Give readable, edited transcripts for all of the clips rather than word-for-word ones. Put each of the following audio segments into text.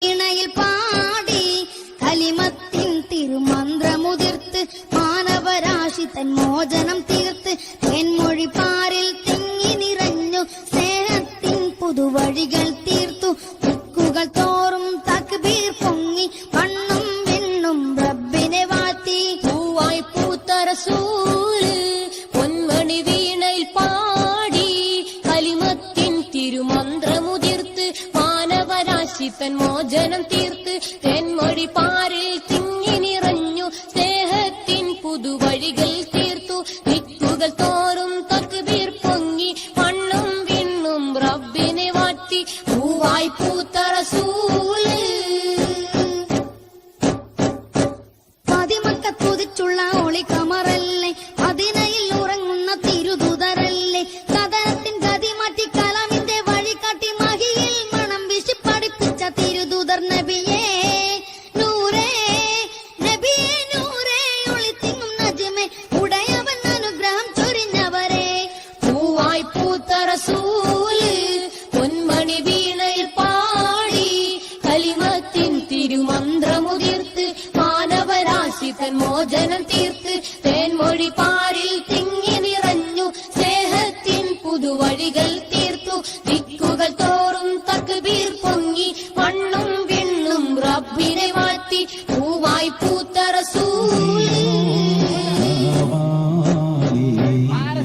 ഇണയിൽ പാടി കലിമത്തിൻ തിരുമന്ത്രമുതിർത്ത് മാനവരാശി തൻ മോചനം തീർത്ത് തെന്മൊഴി പാരിൽ തിങ്ങി നിറഞ്ഞു സ്നേഹത്തിൻ പുതുവഴികൾ തീർത്തു ദിക്കുകൾ തോറും തക്ബീർ പൊങ്ങി മണ്ണും വിണ്ണും റബ്ബിനെ വാഴ്ത്തി പൂവായി പൂത്ത റസൂല് പൊന്മണി വീണയിൽ പാടി കലിമത്തിൻ തിരുമന്ത്രമുതിർത്ത് മാനവരാശി തൻ മോചനം തീർത്ത് തെന്മൊഴി പാരിൽ തിങ്ങി നിറഞ്ഞു സ്നേഹത്തിൻ പുതുവഴികൾ തീർത്തു ദിക്കുകൾ തോറും തക്ബീർ പൊങ്ങി മണ്ണും വിണ്ണും റബ്ബിനെ വാഴ്ത്തി പൂവായി പൂത്ത റസൂല് പതിമക്കത്തുതിച്ചുള്ള ഒളി കമറല്ലേ അതിനയിൽ ഉറങ്ങുന്ന തിരുദൂതരല്ലേ കഥനത്തിൻ ഗതി മാറ്റി കലാമിന്റെ വഴി കാട്ടി മഹിയിൽ മണം വീശി പഠിപ്പിച്ച തിരുദൂതർ നബിയേ നൂറേ നബിയേ നൂറേ ഒളിത്തിങ്ങും നജ്മേ ഉടയവൻ അനുഗ്രഹം ചൊരിഞ്ഞവരെ പൂവായി പൂത്ത റസൂല് പൊന്മണി വീണയിൽ പാടി കലിമത്തിൻ തിരുമന്ത്രമുതിർത്ത് മാനവരാശി തൻ മോചനം തീർത്ത് തേൻമൊഴി പാരിൽ തിങ്ങി നിറഞ്ഞു സ്നേഹത്തിൻ പുതുവഴികൾ തീർത്തു ദിക്കുകൾ തോറും തക്ബീർ പൊങ്ങി മണ്ണും വിണ്ണും റബ്ബിനെ വാഴ്ത്തി പൂവായി പൂത്ത റസൂല്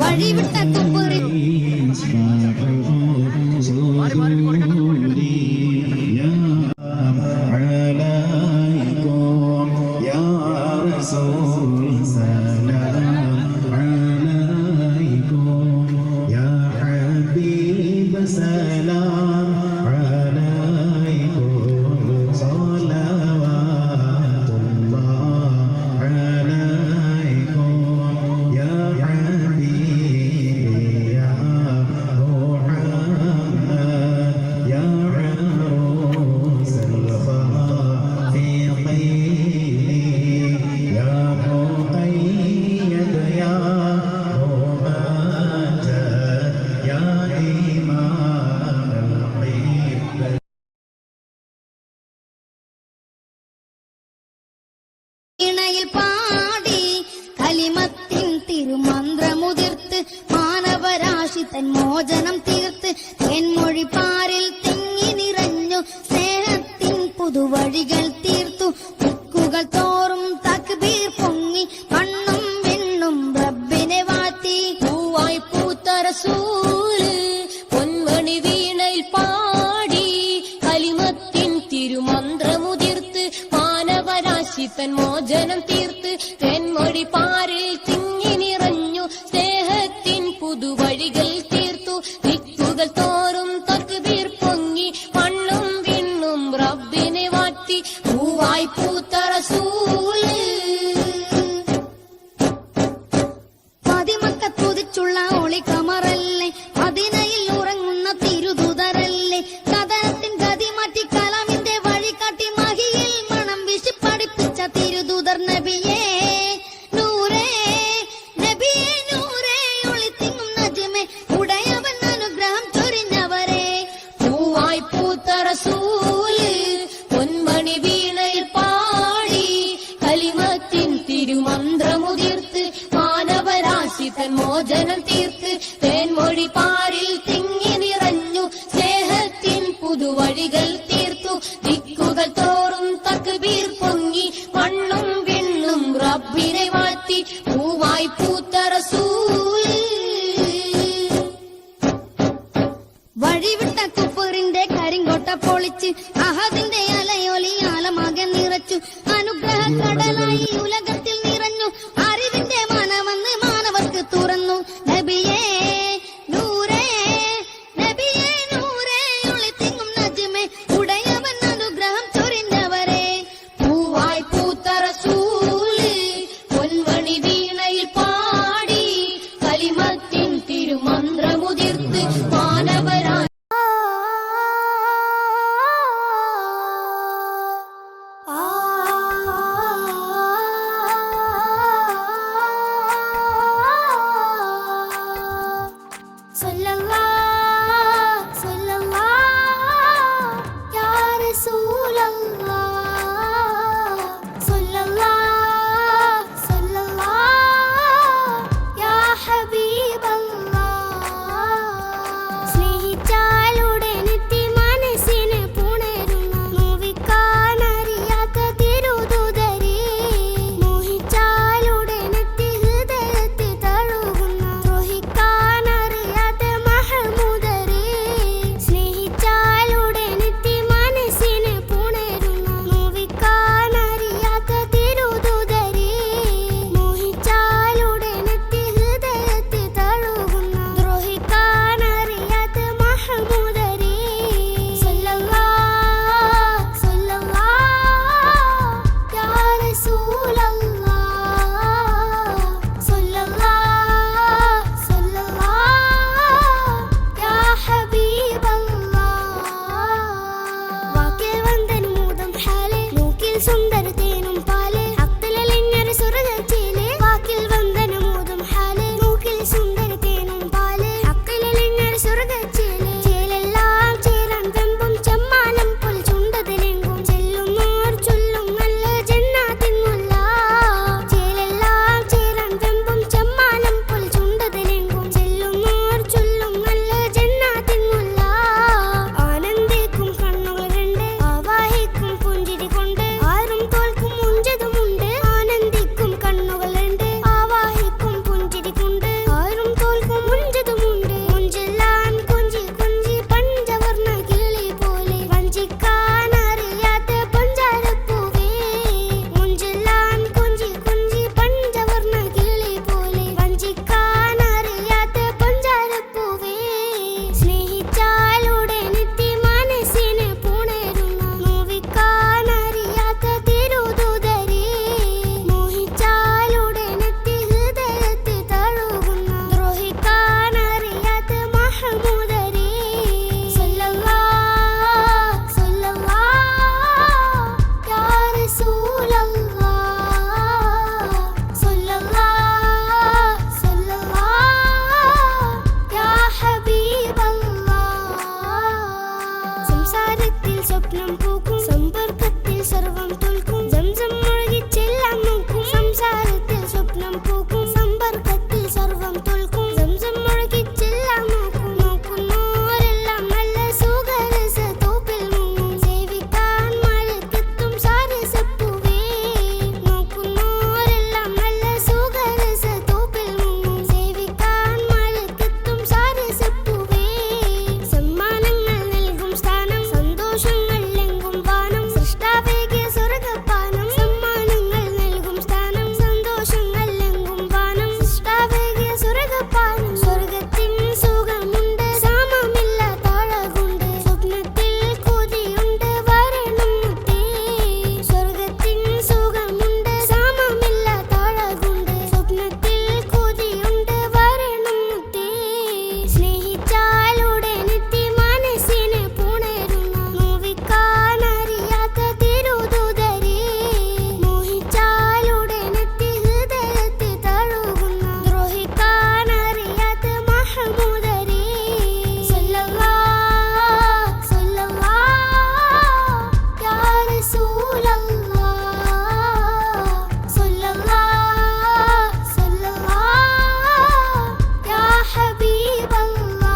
വഴിവിട്ട കുപ്പുറി ഇണയിൽ പാടി കലിമത്തിൻ തിരുമന്ത്രമുതിർത്ത് മാനവരാശി തൻ മോചനം തീർത്ത് തെന്മൊഴി പാരിൽ തിങ്ങി നിറഞ്ഞു സ്നേഹത്തിൻ പുതുവഴികൾ തീർത്തു ദിക്കുകൾ തോറും തക്ബീർ പൊങ്ങി മണ്ണും വിണ്ണും റബ്ബിനെ വാഴ്ത്തി പൂവായി പൂത്ത റസൂല് പൊന്മണി വീണയിൽ പാടി കലിമത്തിൻ തിരുമന്ത്രമുതിർത്ത് മാനവരാശി തൻ മോചനം തീർത്ത് തെന്മൊഴി പാരിൽ തിങ്ങി നിറഞ്ഞു സ്നേഹത്തിൻ പുതുവഴികൾ തീർത്തു ദിക്കുകൾ തോറും തക്ബീർ പൊങ്ങി മണ്ണും വിണ്ണും റബ്ബിനെ വാഴ്ത്തി പൂവായി പൂത്ത റസൂല് പതിമക്കത്തുതിച്ചുള്ള ഒളി കമറല്ലേ അതിനയിൽ ഉറങ്ങുന്ന തിരുദൂതരല്ലേ കഥനത്തിൻ ഗതി മാറ്റി കലാമിന്റെ വഴി കാട്ടി മഹിയിൽ മണം വീശി പഠിപ്പിച്ച തിരുദൂതർ നബിയേ നൂറേ നബിയേ നൂറേ ഒളിത്തിങ്ങും നജ്മേ ഉടയവൻ അനുഗ്രഹം ചൊരിഞ്ഞവരെ പൂവായി പൂത്ത റസൂല് പൊന്മണി വീണയിൽ പാടി കലിമത്തിൻ തിരുമന്ത്രമുതിർത്ത് മാനവരാശി തൻ മോചനം തീർത്ത് തേൻമൊഴി പാരിൽ തിങ്ങി നിറഞ്ഞു സ്നേഹത്തിൻ പുതുവഴികൾ തീർത്തു ദിക്കുകൾ തോറും തക്ബീർ പൊങ്ങി മണ്ണും വിണ്ണും റബ്ബിനെ വാഴ്ത്തി പൂവായി പൂത്ത റസൂല് വഴിവിട്ട കുപ്പറിന്റെ കരിങ്കോട്ട പൊളിച്ച് അഹദിന്റെ അലയൊലി ആലമാകെ നിറച്ചു അനുഗ്രഹ കടലായി ഉലകത്തിൽ നിറഞ്ഞു അറിവിന്റെ മനമെന്ന് മാനവർക്ക് തുറന്നു നബിയേ നൂറേ നബിയേ നൂറേ ഒളിത്തിങ്ങും നജ്മേ ഉടയവൻ അനുഗ്രഹം ചൊരിഞ്ഞവരെ പൂവായി പൂത്ത റസൂല് പൊന്മണി വീണയിൽ പാടി കലിമത്തിൻ തിരുമന്ത്രമുതിർത്ത് മാനവരാ ആ സുന്ദര തേനും പാല് അക്കലലിഞ്ഞൊരു സ്വർഗച്ചേല് വാക്കിൽ വന്ദനമോതും ഹാല് മൂക്കിൽ സുന്ദര തേനും പാല് അക്കലലിഞ്ഞൊരു സ്വർഗച്ചേല് ചേലെല്ലാം ചേരാൻ വെമ്പും ചെമ്മാനം പോൽ ചുണ്ടതിലെങ്കും ചെല്ലുന്നോർ ചൊല്ലും നല്ല ജന്നാത്തിൻ മുല്ല ചേലെല്ലാം ചേരാൻ വെമ്പും ചെമ്മാനം പോൽ ചുണ്ടതിലെങ്കും ചെല്ലുന്നോർ ചൊല്ലും നല്ല ജന്നാത്തിൻ മുല്ല ആനന്ദിക്കും കണ്ണുകൾ രണ്ട് ആവാഹിക്കും പുഞ്ചിരി കൊണ്ട് ആരും തോൽക്കും മുഞ്ചതുമുണ്ട് ആനന്ദിക്കും കണ്ണുകൾ രണ്ട് ആവാഹിക്കും പുഞ്ചിരി കൊണ്ട് ആരും തോൽക്കും മുഞ്ചതുമുണ്ട് മുഞ്ചെല്ലാൻ കൊഞ്ചി കൊഞ്ചി പഞ്ചവർണ്ണ കിളി പോലെ വഞ്ചിക്കാൻ അറിയാത്ത പഞ്ചാരപ്പൂവേ മുഞ്ചെല്ലാൻ കൊഞ്ചി കൊഞ്ചി പഞ്ചവർണ്ണ കിളി പോലെ വഞ്ചിക്കാൻ അറിയാത്ത പഞ്ചാരപ്പൂവേ സ്നേഹിച്ചാലൂടെ നെത്തി മനസ്സിനെ പുണരുന്ന നോവിക്കാൻ അറിയാത്ത തിരുദൂതരേ മോഹിച്ചാലൂടെ നെത്തി ഹൃദയത്തിൽ തഴുകുന്ന ദ്രോഹിക്കാൻ അറിയാത്ത മഹമൂദരേ സല്ലല്ലാഹ് സല്ലല്ലാഹ് യാ റസൂലല്ലാഹ് സല്ലല്ലാഹ് സല്ലല്ലാഹ് യാ ഹബീബല്ലാഹ് സംസാരത്തിൽ സ്വപ്നം പൂക്കും സമ്പർക്കത്തിൽ സർവം തോൽക്കും സംസം മുഴുകിച്ചെല്ലാം നോക്കും സംസാരത്തിൽ സ്വപ്നം പൂക്കും സമ്പർക്കത്തിൽ സർവം തോൽക്കും സംസം മുഴുകിച്ചെല്ലാം നോക്കും നോക്കുന്നോരെല്ലാം നല്ല സുഖരസ തോപ്പിൽ മുങ്ങും സേവിക്കാൻ മഴക്കെത്തും സാരസപ്പൂവേ നോക്കുന്നോരെല്ലാം നല്ല സുഖരസ തോപ്പിൽ മുങ്ങും സേവിക്കാൻ മഴക്കെത്തും സാരസപ്പൂവേ സമ്മാനങ്ങൾ നൽകും സ്ഥാനം സന്തോഷങ്ങൾ എങ്കും വാനം സൃഷ്ടാവേകിയ സ്വർഗപാനം സമ്മാനങ്ങൾ നൽകും സ്ഥാനം സന്തോഷങ്ങൾ എങ്കും വാനം സൃഷ്ടാവേകിയ സ്വർഗപാനം സ്വർഗത്തിൻ സുഖമുണ്ട് സാമമില്ല താഴകുണ്ട് സ്വപ്നത്തിൽ കൊതിയുണ്ട് വരണം മുത്തേ സ്വർഗത്തിൻ സുഖമുണ്ട് സാമമില്ല താഴകുണ്ട് സ്വപ്നത്തിൽ കൊതിയുണ്ട് വരണം മുത്തേ സ്നേഹിച്ചാലൂടെ നെത്തി മനസ്സിനെ പുണരുന്ന നോവിക്കാൻ അറിയാത്ത തിരുദൂതരേ മോഹിച്ചാലൂടെ നെത്തി ഹൃദയത്തിൽ തഴുകുന്ന ദ്രോഹിക്കാൻ അറിയാത്ത മഹമൂദരേ സല്ലല്ലാഹ് സല്ലല്ലാഹ് യാ റസൂലല്ലാഹ് സല്ലല്ലാഹ് സല്ലല്ലാഹ് യാ ഹബീബല്ലാഹ്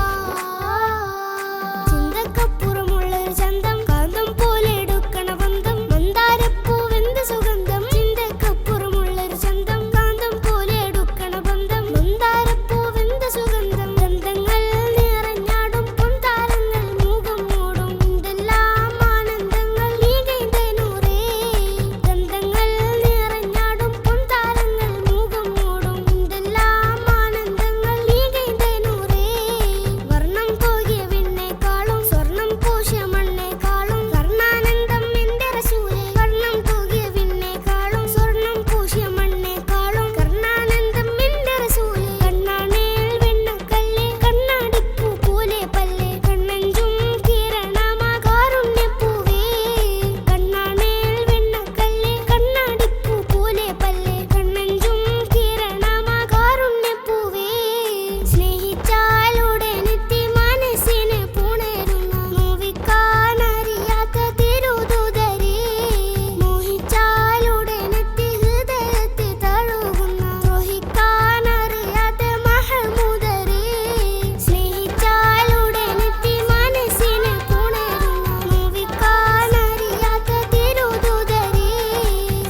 ചിന്തക്കപ്പുറമുള്ളൊരു ചന്തം കാന്തം പോലെ എടുക്കണ ബന്ധം മന്ദാരപ്പൂവെന്ത് സുഗന്ധം ചിന്തക്കപ്പുറമുള്ളൊരു ചന്തം കാന്തം പോലെ എടുക്കണ ബന്ധം മന്ദാരപ്പൂവെന്ത് സുഗന്ധം ഗന്ധങ്ങൾ നിറഞ്ഞാടും പൊൻതാരങ്ങൾ മുഖം മൂടും എന്തെല്ലാം ആനന്ദങ്ങൾ നീകൈന്റെ നൂറേ ഗന്ധങ്ങൾ നിറഞ്ഞാടും പൊൻതാരങ്ങൾ മുഖം മൂടും എന്തെല്ലാം ആനന്ദങ്ങൾ നീകൈന്റെ നൂറേ വർണ്ണം പോകിയ വിണ്ണേക്കാളും സ്വർണം പൂശിയ മണ്ണേക്കാളും കർണാനന്ദം എന്റെ റസൂലേ വർണ്ണം പോകിയ വിണ്ണേക്കാളും സ്വർണം പൂശിയ മണ്ണേക്കാളും കർണാനന്ദം എന്റെ റസൂലേ കണ്ണാണേൽ വെണ്ണക്കല്ലേ കണ്ണാടിപ്പൂ പോലെ പല്ലേ കണ്ണഞ്ചും കിരണമാ കാരുണ്യപ്പൂവേ കണ്ണാണേൽ വെണ്ണക്കല്ലേ കണ്ണാടിപ്പൂ പോലെ പല്ലേ കണ്ണഞ്ചും കിരണമാ കാരുണ്യപ്പൂവേ സ്നേഹിച്ചാലൂടെ നെത്തി മനസ്സിനെ പുണരുന്ന നോവിക്കാൻ അറിയാത്ത തിരുദൂതരേ മോഹിച്ചാലൂടെ നെത്തി ഹൃദയത്തിൽ തഴുകുന്ന ദ്രോഹിക്കാൻ അറിയാത്ത മഹമൂദരേ സ്നേഹിച്ചാലൂടെ നെത്തി മനസ്സിനെ പുണരുന്ന നോവിക്കാൻ അറിയാത്ത തിരുദൂതരേ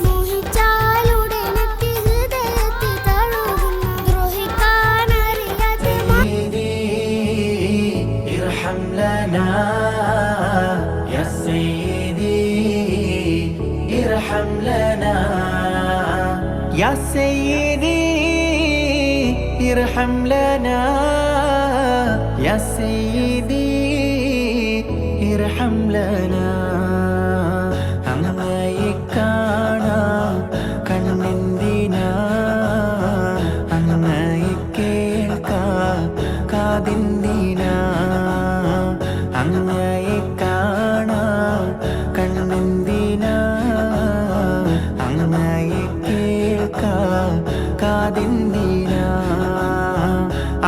മോഹിച്ചാലൂടെ നെത്തി ഹൃദയത്തിൽ തഴുകുന്ന ദ്രോഹിക്കാൻ അറിയാത്ത ارحم لنا يا سيدي ارحم لنا يا سيدي ارحم لنا يا سيدي ارحم لنا അങ്ങയെ കാണാൻ കണ്ണെന്തിനാ അങ്ങയെ കേൾക്കാൻ കാതെന്തിനാ അങ്ങയെ കാണാൻ കണ്ണെന്തിനാ അങ്ങയെ കേൾക്കാതെന്തിനാ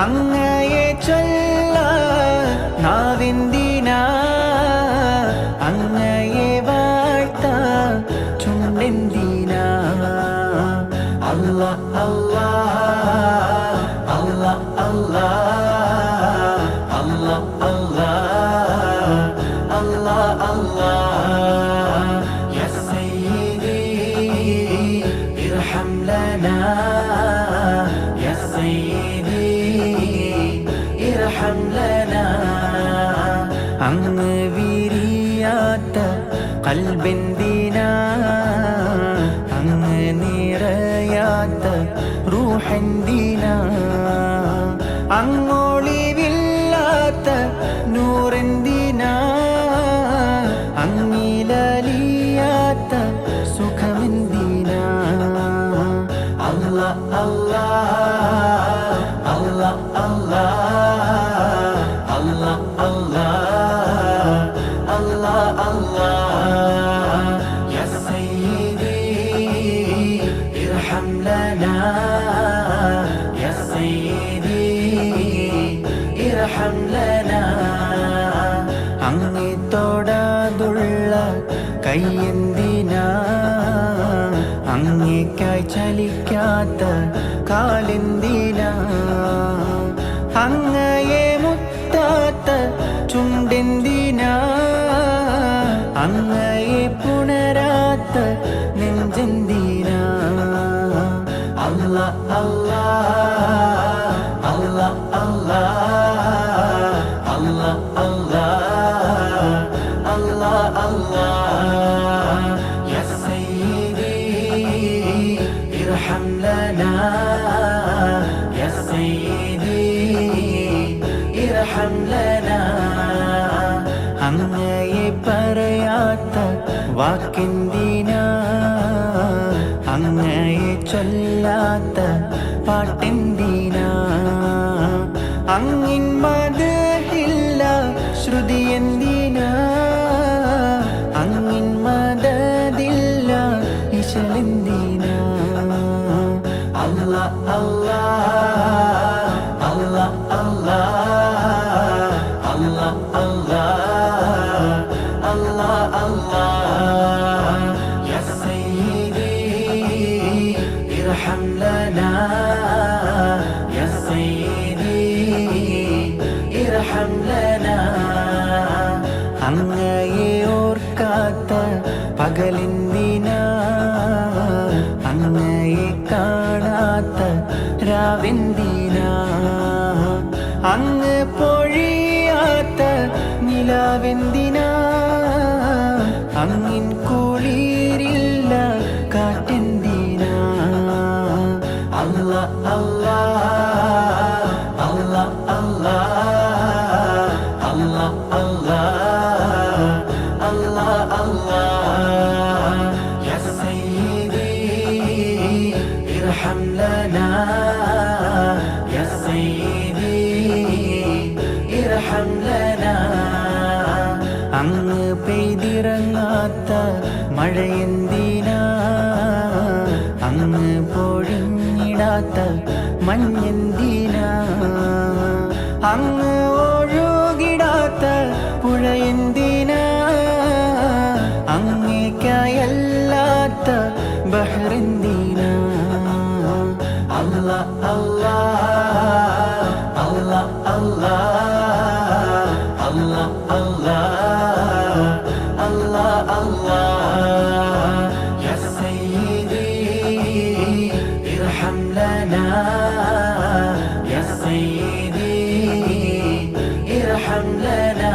അങ്ങയെ ചൊല്ലാൻ നാവെന്തിനാ അങ്ങയെ വാഴ്ത്താൻ ചുണ്ടെന്തിനാ അല്ലാ അല്ലാ അല്ലാ അല്ലാ അല്ലാ അല്ലാ അല്ലാ അല്ലാ യാ സയ്യിദി ഇർഹം ലനാ യാ സയ്യിദി ഇർഹം ലനാ അങ്ങ് വിരിയാത്ത ഖൽബെന്തിനാ അങ്ങ് നിറയാത്ത റൂഹെന്തിനാ അങ്ങൊളിവില്ലാത്ത നൂറെന്തിനാ അങ്ങിലലിയാത്ത സുഖമെന്തിനാ അല്ലാ അല്ലാ അല്ലാ അല്ലാ അല്ലാ അല്ലാ അല്ലാ അല്ലാ യാ സയ്യിദി ഇർഹം ലനാ യാ സയ്യിദി ഇർഹം ലനാ അങ്ങേ തൊടാതുള്ള കൈയെന്തിനാ അങ്ങേക്കായി ചലിക്കാത്ത കാലെന്തിനാ അങ്ങയെ മുത്താത്ത ചുണ്ടെന്തിനാ അങ്ങയെ പുണരാത്ത നെഞ്ചെന്തിനാ അല്ലാ അല്ലാ അല്ലാ അല്ലാ അല്ലാ അല്ലാ അല്ലാ അല്ലാ യാ സയ്യിദി ഇർഹം ലനാ യാ സയ്യിദി ഇർഹം ലനാ അങ്ങയെ പറയാത്ത വാക്കെന്തിനാ അങ്ങയെ ചൊല്ലാത്ത പാട്ടെന്തിനാ അങ്ങിൻ മദഹില്ല ശ്രുതി എന്തിനാ അങ്ങിൻ മദദില്ല ഇശലെന്തിനാ അല്ലാ അല്ലാ അല്ലാ അല്ലാ അല്ലാ അല്ലാ അല്ലാ അല്ലാ യാ സയ്യിദി ഇർഹം ലനാ യാ സയ്യിദി ഇർഹം ലനാ അങ്ങയെ ഓർക്കാത്ത പകലെന്തിനാ അങ്ങയെ കാണാത്ത രാവെന്തിനാ അങ്ങ് പൊഴിയാത്ത നിലാവെന്തിനാ അങ്ങിൻ കുളിരില്ല കാറ്റെന്തിനാ അല്ലാ അല്ലാ അല്ലാ അല്ലാ അല്ലാ അല്ലാ അല്ലാ അല്ലാ യാ സയ്യിദി ഇർഹം ലനാ യാ സയ്യിദി ഇർഹം ലനാ അങ്ങ് പെയ്തിറങ്ങാത്ത മഴയെന്തിനാ അങ്ങ് പൊഴിഞ്ഞിടാത്ത മഞ്ഞെന്തിനാ അങ്ങ് ഒഴുകിടാത്ത പുഴയെന്തിനാ അങ്ങേക്കായല്ലാത്ത ബഹ്റെന്തിനാ അല്ലാ അല്ലാ അല്ലാ അല്ലാ അല്ലാ അല്ലാ അല്ലാ അല്ലാ യാ സയ്യിദി ഇർഹം ലനാ യാ സയ്യിദി ഇർഹം ലനാ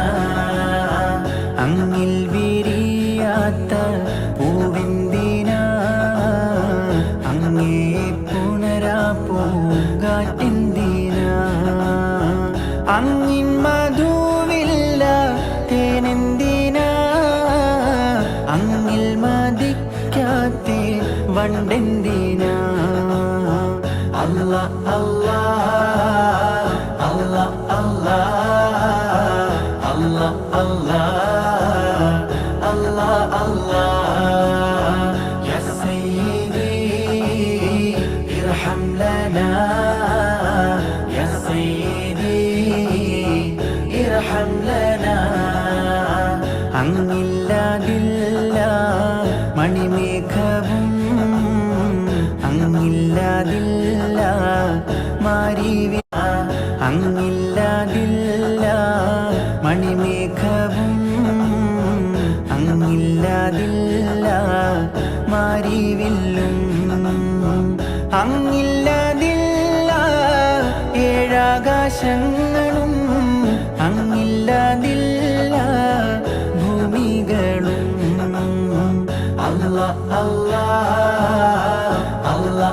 അങ്ങിൽ വിരിയാത്ത പൂവെന്തിനാ അങ്ങേ പുണരാ പൂങ്കാറ്റെന്തിനാ അങ്ങിൻ മധുവില്ല തേനെന്തിനാ അങ്ങിൽ മതിക്കാത്തേ വണ്ടെന്തിനാ അല്ലാ അല്ലാ അല്ലാ അല്ലാ അല്ലാ അല്ലാ അല്ലാ അല്ലാ യാ സയ്യിദി മണിമേഘവും അങ്ങില്ലാതില്ല മാരിവി അങ്ങില്ലാതില്ല മണിമേഘവും അങ്ങില്ലാതില്ല മാരിവില്ലും അങ്ങില്ലാതില്ല ഏഴാകാശങ്ങളും അങ്ങില്ലാതില്ല ഭൂമികളും അല്ലാ അല്ലാ അല്ലാ അല്ലാ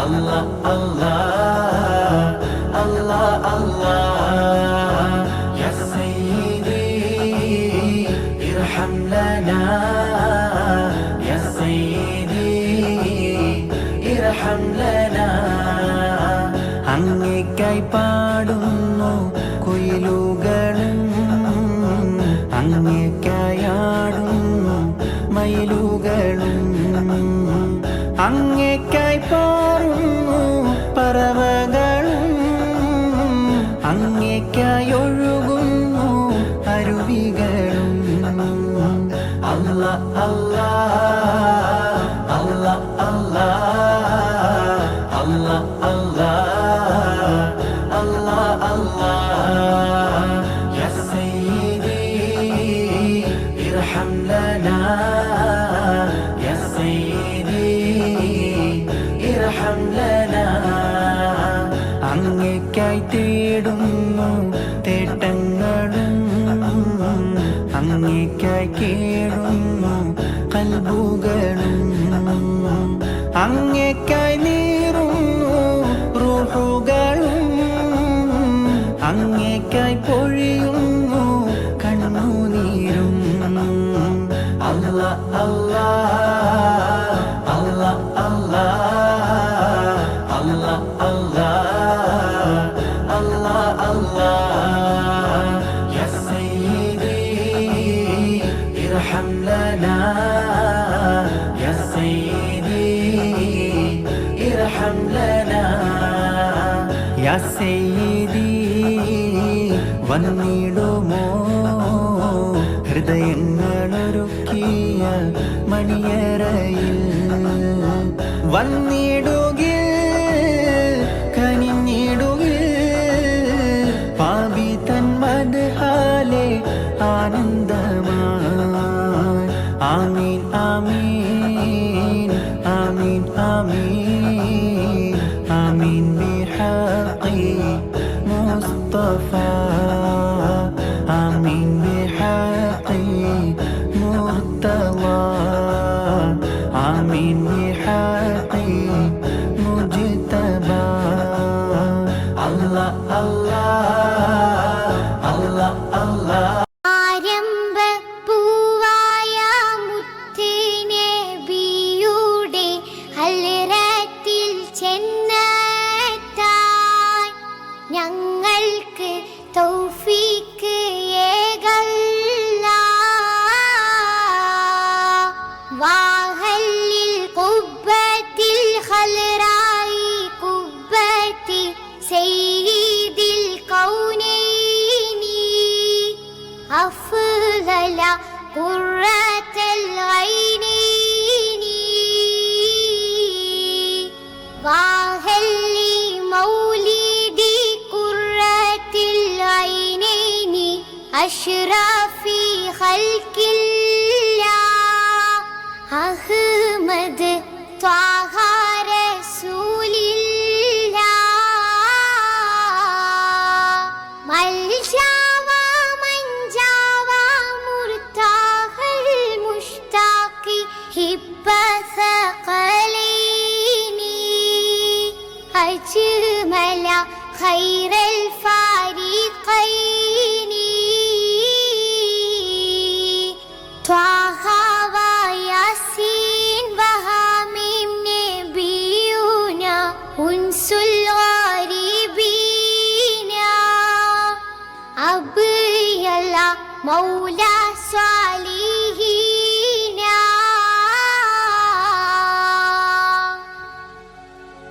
അല്ലാ അല്ലാ അല്ലാ അല്ലാ യാ സയ്യിദി ഇർഹം ലനാ യാ സയ്യിദി ഇർഹം ലനാ അങ്ങേക്കായി പാടുന്നു കുയിലുകളും അങ്ങേക്കായാടുന്നു മയിലുകളും അങ്ങേക്കായി പാറുന്നു പറവകളും അങ്ങേക്കായി ഒഴുകുന്നു അരുവികളും അല്ലാ അല്ലാ അല്ലാ അല്ലാ അല്ലാ അല്ലാ അല്ലാ അല്ലാ യാ സയ്യിദി ഇർഹം ലനാ യാ സയ്യിദി ഇർഹം ലനാ അങ്ങേക്കായി തേടുന്നു തേട്ടങ്ങളും അങ്ങേക്കായി കേടുന്നു കൽബുകളും അങ്ങേക്കായി നീറുന്നു റൂഹുകളും അങ്ങേക്കായി പൊഴിയുന്നു കണ്ണുനീരും അല്ലാ അല്ലാ അല്ലാ അല്ലാ അല്ലാ അല്ലാ അല്ലാ അല്ലാ യാ സയ്യിദി ഇർഹം ലനാ യാ സയ്യിദി ഇർഹം ലനാ യാ സയ്യിദി വന്നിടുമോ ഹൃദയങ്ങളൊരുക്കിയ മണിയറയിൽ വന്നിടുകിൽ കനിഞ്ഞിടുകിൽ പാപി തൻ മദ്ഹാലെ ആനന്ദമായി ആമീൻ ആമീൻ ആമീൻ ആമീൻ ആമീൻ ബിഹഖി മുസ്തഫാ ആമീൻ ബിഹഖി മുർത്തളാ ആമീൻ ബിഹഖി മുജ്തബാ അല്ലാ അല്ലാ അല്ലാ അല്ലാ ആരംഭ പൂവായ മുത്തിനെ ബിയുടെ ഹൽറത്തിൽ ചെന്നെത്താൻ ഞങ്ങൾക്ക് തൗഫീക്ക് ഏകല്ലാ വാഹല്ലിൽ ഖുബ്ബത്തിൽ ഖൽറായി ഖുബ്ബത്തി സയ്യിദിൽ കൗനൈനി അഫ്ളല ഖുറത്തൽ ഐനൈനി വാഹല്ലി മൗലിദി ഖുറത്തൽ ഐനൈനി അഷ്റഫി ഖൽഖില്ലാ അഹ്മദ് ത്വാഹ റസൂലില്ലാ മൽജാവ മൻജാവ മുർതാഹൽ മുഷ്താഖി ഹിബ്ബ സഖലൈനി അജ്മല ഖൈറൽ ഫാരിഖൈനി ത്വാഹ وياسين وهاميم نبينا أنس الغريبين أبي الله مولى صالحين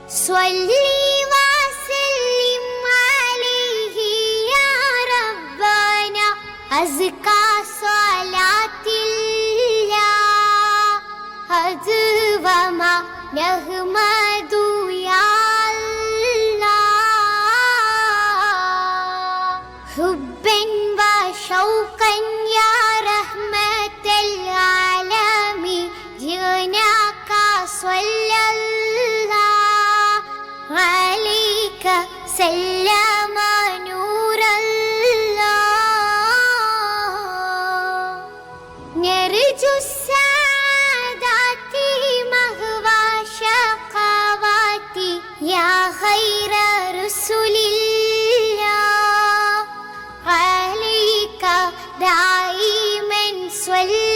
صلي وسلم عليه يا ربنا أزكى صلاة നഹ്മദു യാ അല്ലാഹ് ഹുബ്ബൻ വ ശൗഖൻ യാ റഹ്മത്തൽ ആലമീൻ ജിനാക സ്വല്ലല്ലാഹു അലൈക സല്ലമ നൂറല്ലാഹ് നർജു സാദാതി മഹ്വാ ശഖാവാതി യാ ഖൈറ റസൂലില്ലാഹ് അലൈക ദായിമൻ സ്വല്ലല്ലാഹ്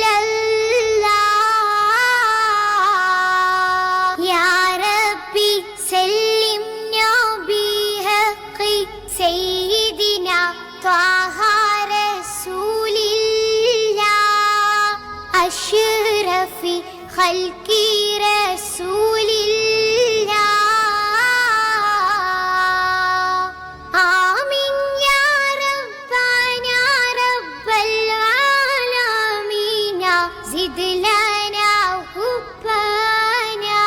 യാ റബ്ബി സല്ലിം ബിഹഖി സയ്യിദിനാ ത്വാഹ റസൂലില്ലാഹ് അഷ്റഫി ഖൽഖി റസൂലില്ലാഹ് ആമീൻ യാ റബ്ബനാ റബ്ബൽ ആലമീൻ സിദ് ലനാ ഹുബ്ബനാ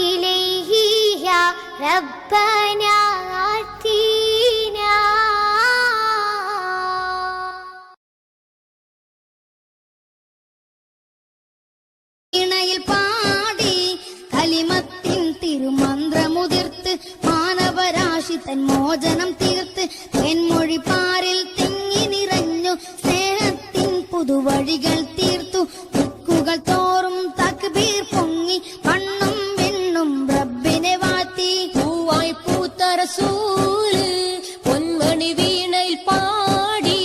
ഇലൈഹി യാ റബ്ബനാ ആതീനാ. ഇണയിൽ പാടി കലിമത്തിൻ തിരുമന്ത്രമുതിർത്ത് മാനവരാശി തൻ മോചനം തീർത്ത് തെന്മൊഴി പാരിൽ തിങ്ങി നിറഞ്ഞു സ്നേഹത്തിൻ പുതുവഴികൾ തീർത്തു ദിക്കുകൾ തോറും തക്ബീർ പൊങ്ങി മണ്ണും വെണ്ണും റബ്ബിനെ വാഴ്ത്തി പൂവായി പൂത്ത റസൂല് പൊന്മണി വീണയിൽ പാടി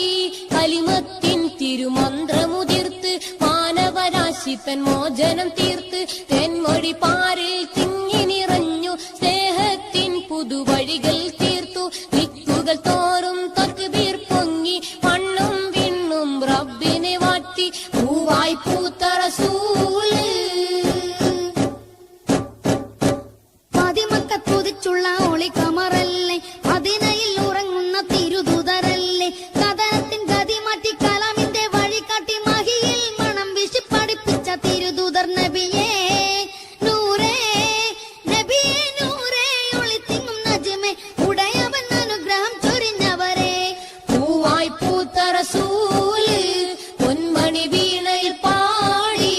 കലിമത്തിൻ തിരുമന്ത്രമുതിർത്ത് മാനവരാശി തൻ മോചനം തീർത്ത് തെന്മൊഴി പാരിൽ തിങ്ങി നിറഞ്ഞു സ്നേഹത്തിൻ പുതുവഴികൾ തീർത്തു ദിക്കുകൾ തോറും തക്ബീർ പൊങ്ങി മണ്ണും വിണ്ണും റബ്ബിനെ വാഴ്ത്തി പൂവായി പൂത്ത റസൂല് പതിമക്കത്തുതിച്ചുള്ള ഒളി കമറല്ലേ മദീനയിൽ ഉറങ്ങുന്ന തിരുദൂതരല്ലേ കഥനത്തിൻ ഗതി മാറ്റി കലാമിന്റെ വഴി കാട്ടി മഹിയിൽ മണം വീശി പഠിപ്പിച്ച തിരുദൂതർ നബിയേ നൂറേ നബിയേ നൂറേ ഒളിത്തിങ്ങും നജ്മേ ഉടയവൻ അനുഗ്രഹം ചൊരിഞ്ഞവരെ പൂവായി പൂത്ത റസൂല് പൊന്മണി വീണയിൽ പാടി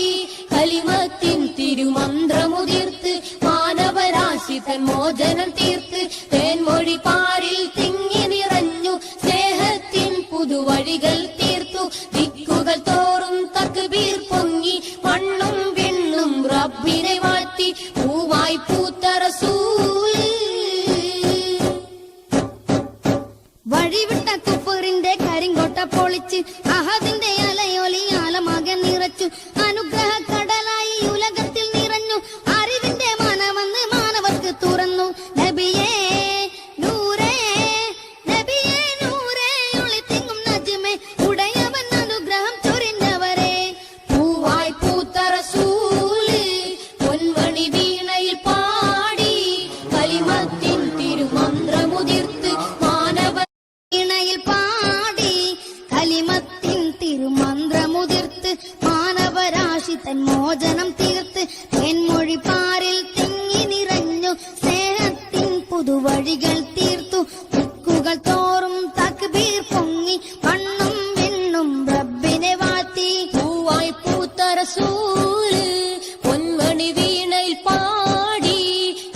കലിമത്തിൻ തിരുമന്ത്രമുതിർത്ത് മാനവരാശി തൻ മോചനം തീർത്ത് തേൻമൊഴി പാരിൽ തിങ്ങി നിറഞ്ഞു സ്നേഹത്തിൻ പുതുവഴികൾ തീർത്തു ദിക്കുകൾ തോറും തക്ബീർ പൊങ്ങി മണ്ണും വിണ്ണും റബ്ബിനെ വാഴ്ത്തി പൂവായി പൂത്ത റസൂല് വഴിവിട്ട കുഫറിന്റെ കരിങ്കോട്ട പൊളിച്ച് അഹദിന്റെ അലയൊലി ആലമാകെ നിറച്ചു അനുഗ്രഹ കടലായി ഉലകത്തിൽ നിറഞ്ഞു അറിവിന്റെ മനമെന്ന് മാനവർക്ക് തുറന്നു നബിയേ നൂറേ നബിയേ നൂറേ ഒളിത്തിങ്ങും നജ്മേ ഉടയവൻ അനുഗ്രഹം ചൊരിഞ്ഞവരെ പൂവായി പൂത്ത റസൂല് പൊന്മണി വീണയിൽ പാടി കലിമത്തിൻ തിരുമന്ത്രമുതിർത്ത് മാനവ ഇണയിൽ പാടി കലിമത്തിൻ തിരുമന്ത്രമുതിർത്ത് മാനവരാശി തൻ മോചനം തീർത്ത് തെന്മൊഴി പാരിൽ തിങ്ങി നിറഞ്ഞു സ്നേഹത്തിൻ പുതുവഴികൾ തീർത്തു ദിക്കുകൾ തോറും തക്ബീർ പൊങ്ങി മണ്ണും വെണ്ണും റബ്ബിനെ വാഴ്ത്തി പൂവായി പൂത്ത റസൂല് പൊന്മണി വീണയിൽ പാടി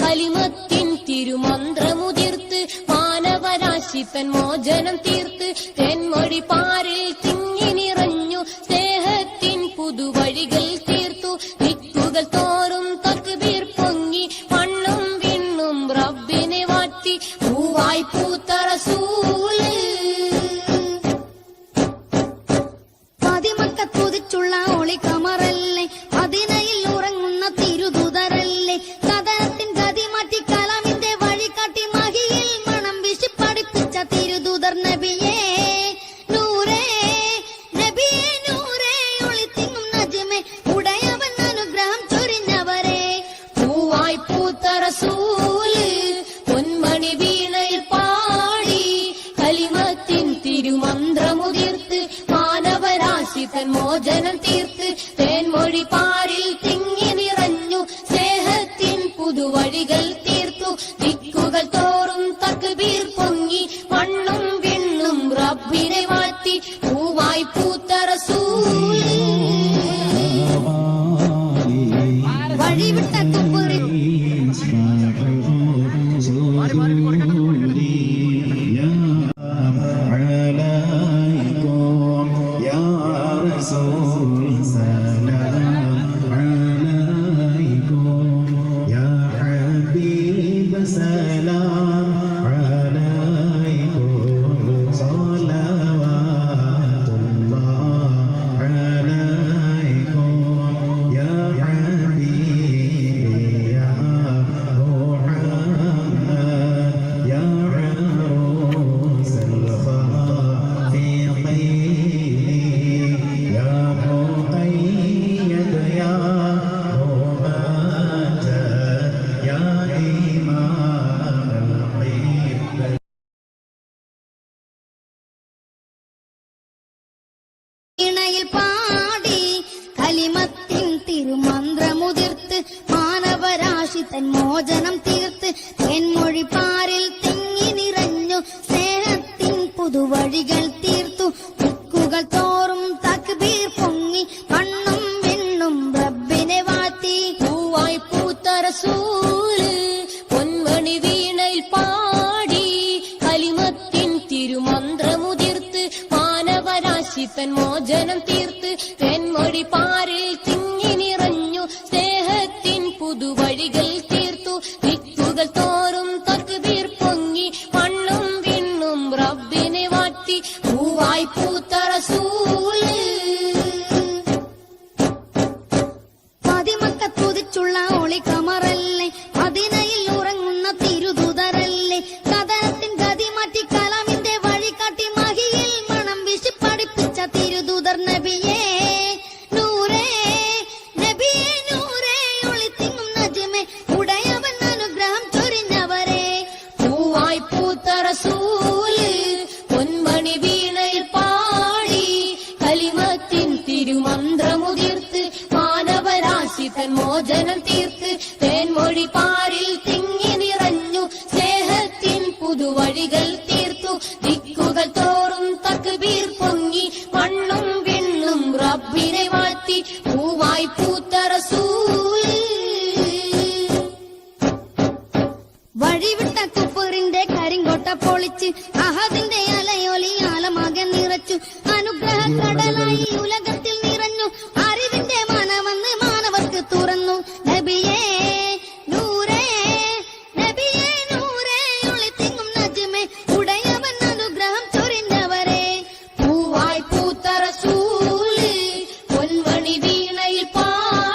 കലിമത്തിൻ തിരുമന്ത്രമുതിർത്ത് മാനവരാശി തൻ മോചനം തീർത്ത് തെന്മൊഴി പാരിൽ തിങ്ങി നിറഞ്ഞു സ്നേഹത്തിൻ പുതുവഴികൾ തീർത്തു ദിക്കുകൾ തോറും തക്ബീർ പൊങ്ങി മണ്ണും വിണ്ണും റബ്ബിനെ വാഴ്ത്തി പൂവായി പൂത്ത റസൂല് പതിമക്കത്തുതിച്ചുള്ള ഒളി കമറല്ലേ മദീനയിൽ ഉറങ്ങുന്ന തിരുദൂതരല്ലേ കഥനത്തിൻ ഗതി മാറ്റി കലാമിന്റെ വഴി കാട്ടി മഹിയിൽ മണം വീശി പഠിപ്പിച്ച തിരുദൂതർ നബിയേ നൂറേ നബിയേ നൂറേ ഒളിത്തിങ്ങും നജ്മേ ഉടയവൻ അനുഗ്രഹം ചൊരിഞ്ഞവരെ പൂവായി പൂത്ത റസൂല് പൊന്മണി വീണയിൽ പാടി കലിമത്തിൻ തിരുമന്ത്രമുതിർത്ത് മാനവരാശി തൻ മോചനം തീർത്ത് തേൻമൊഴി പാരിൽ തിങ്ങി നിറഞ്ഞു സ്നേഹ ഇണയിൽ പാടി കലിമത്തിൻ തിരുമന്ത്രമുതിർത്ത് മാനവരാശി തൻ മോചനം തീർത്ത് തെന്മൊഴി പാരിൽ തിങ്ങി നിറഞ്ഞു സ്നേഹത്തിൻ പുതുവഴികൾ തീർത്തു ദിക്കുകൾ തോറും തക്ബീർ പൊങ്ങി മണ്ണും വിണ്ണും റബ്ബിനെ വാഴ്ത്തി പൂവായി പൂത്ത റസൂല് പൊന്മണി വീണയിൽ പാടി കലിമത്തിൻ തിരുമന്ത്രമുതിർത്ത് മാനവരാശി തൻ മോചനം തീർത്ത് തെന്മൊഴി പാരിൽ തിങ്ങി നിറഞ്ഞു സ്നേഹത്തിൻ പുതുവഴികൾ തീർത്തു ദിക്കുകൾ തോറും തക്ബീർ പൊങ്ങി മണ്ണും വിണ്ണും റബ്ബിനെ വാഴ്ത്തി പൂവായി പൂത്ത റസൂല് പതിമക്കത്തുതിച്ചുള്ള ഒളിക്കമറല്ലേ മദീനയിൽ ഉറങ്ങുന്ന തിരുദൂതരല്ലേ കഥനത്തിൻ ഗതി മാറ്റി കലാമിന്റെ വഴി കാട്ടി മഹിയിൽ മണം വീശി പഠിപ്പിച്ച തിരുദൂതർ നബിയേ നൂറേ നബിയേ നൂറേ ഒളിത്തിങ്ങും നജ്മേ ഉടയവൻ അനുഗ്രഹം ചൊരിഞ്ഞവരെ പൂവായി പൂത്ത റസൂല് പൊന്മണി വീണയിൽ പാടി കലിമത്തിൻ തിരുമന്ത്രമുതിർത്ത് മാനവരാശി തൻ മോചനം തീർത്ത് തേൻമൊഴി പാരിൽ തിങ്ങി നിറഞ്ഞു സ്നേഹത്തിൻ പുതുവഴികൾ തീർത്തു ദിക്കുകൾ തോറും തക്ബീർ പൊങ്ങി മണ്ണും വിണ്ണും റബ്ബിനെ വാഴ്ത്തി പൂവായി പൂത്ത റസൂല് വഴിവിട്ട കുപ്പറിന്റെ കരിങ്കോട്ട പൊളിച്ച് അഹദിന്റെ അലയൊലി ആലമാകെ നിറച്ചു അനുഗ്രഹ കടലായി ഉലകത്തിൽ നിറഞ്ഞു അറിവിന്റെ മനമെന്ന് മാനവർക്ക് തുറന്നു നബിയേ നൂറേ നബിയേ നൂറേ ഒളിത്തിങ്ങും നജ്മേ ഉടയവൻ അനുഗ്രഹം ചൊരിഞ്ഞവരെ പൂവായി പൂത്ത റസൂല് പൊന്മണി വീണയിൽ പാടി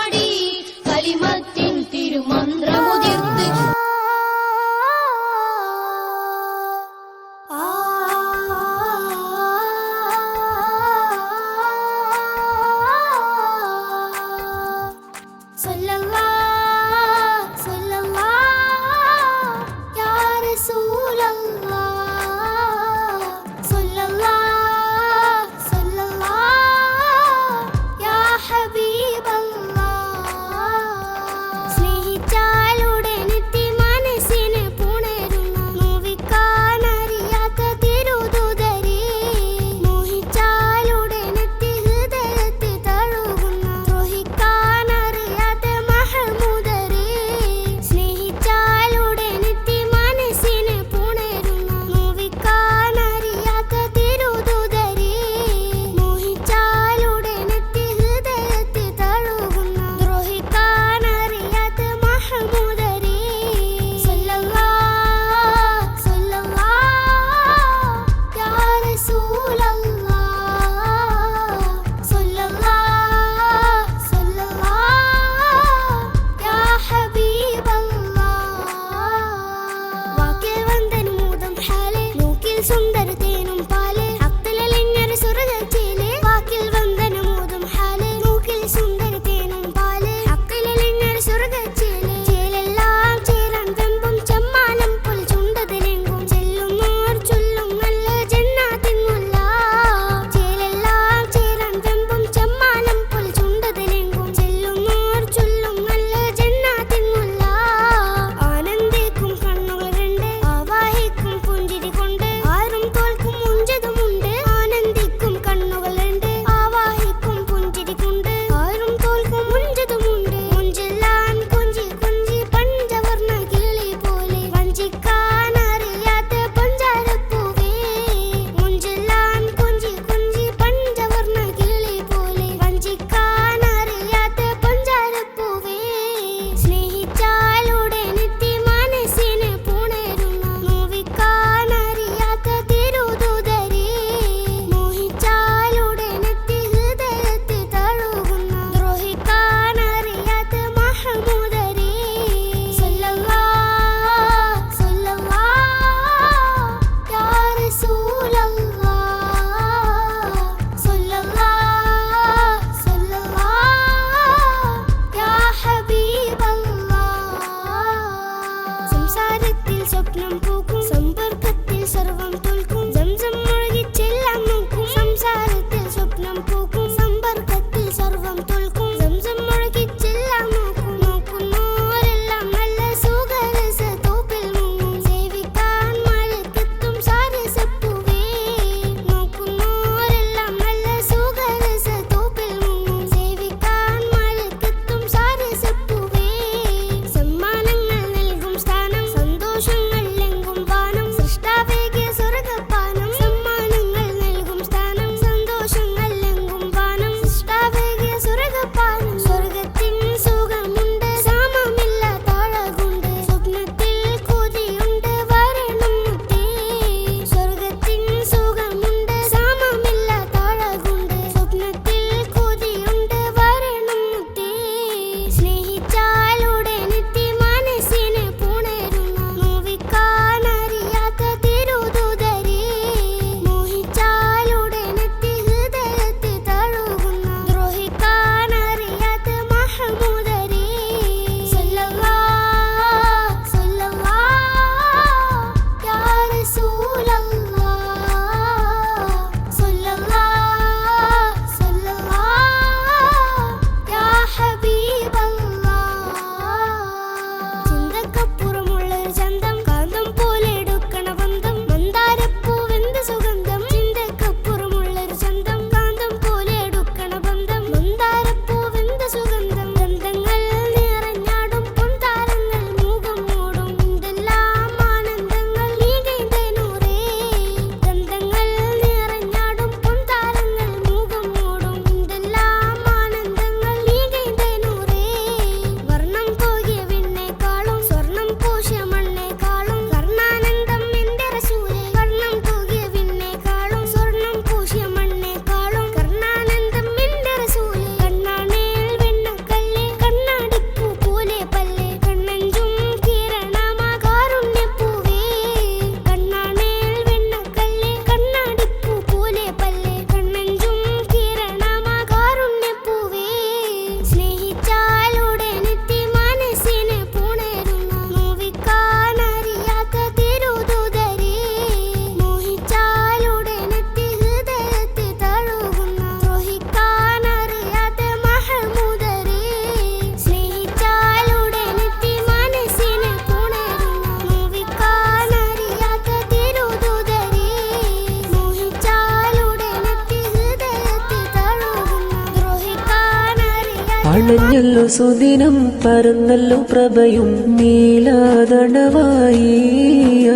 അണഞ്ഞല്ലോ സുദിനം പരന്നല്ലോ പ്രഭയും നീലാതണവായി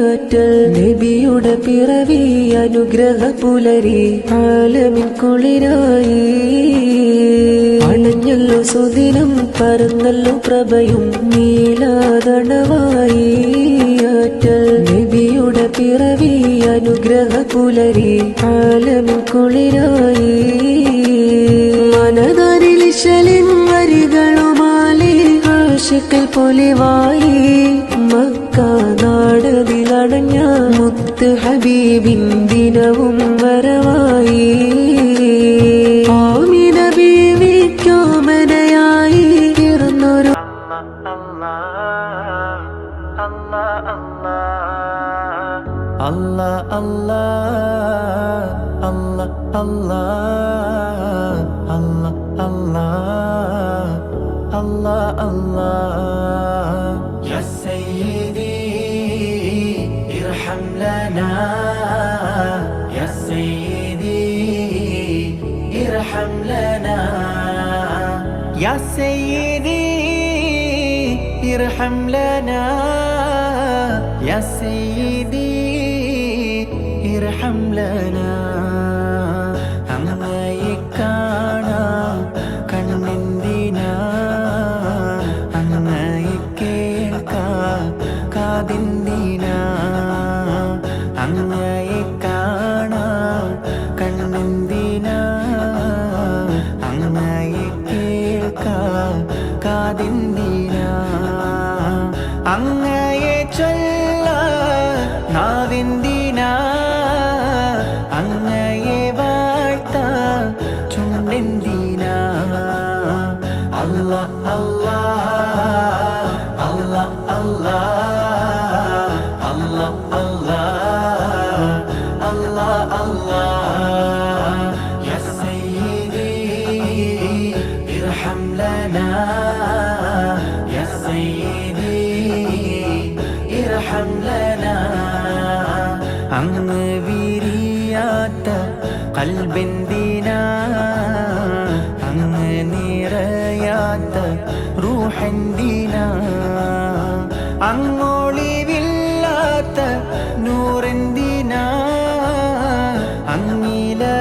ആറ്റൽ നബിയുടെ പിറവി അനുഗ്രഹ പുലരി ആലമിൻ കുളിരായി അണഞ്ഞല്ലോ സുദിനം പരന്നല്ലോ പ്രഭയും നീലാതണവായി ആറ്റൽ നബിയുടെ പിറവി അനുഗ്രഹ പുലരി ആലമിൻ കുളിരായി മനതാരിലിശലിൻ വരികളുമാലി ആശിക്കൽ പൊലിവായി മക്ക നാടതിലടഞ്ഞ മുത്ത് ഹബീബിൻ ദിനവും വരവായി Amina ബീവിക്കോമനയായി തീർന്നൊരു Allah Allah Allah Allah Allah Allah Allah Allah Ya Sayyidi irham lana Ya Sayyidi irham lana Ya Sayyidi irham lana Ya Sayyidi irham lana അങ്ങയെ കാണാൻ കണ്ണെന്തിനാ അങ്ങയെ കേൾക്കാൻ കാതെന്തിനാ അങ്ങയെ കാണാൻ കണ്ണെന്തിനാ അങ്ങയെ കേൾക്കാൻ കാതെന്തിനാ അങ്ങയെ ചൊല്ലാൻ നാവെന്തിനാ അങ്ങയെ വാഴ്ത്താൻ ചുണ്ടെന്തിനാ Allah Allah Allah Allah Allah Allah Allah Allah Ya Sayyidi irham lana Ya Sayyidi irham lana അങ്ങ് വിരിയാത്ത കൽബെന്തിനാ അങ്ങ് നിറയാത്ത റൂഹെന്തിനാ അങ്ങൊളിവില്ലാത്ത നൂറെന്തിനാ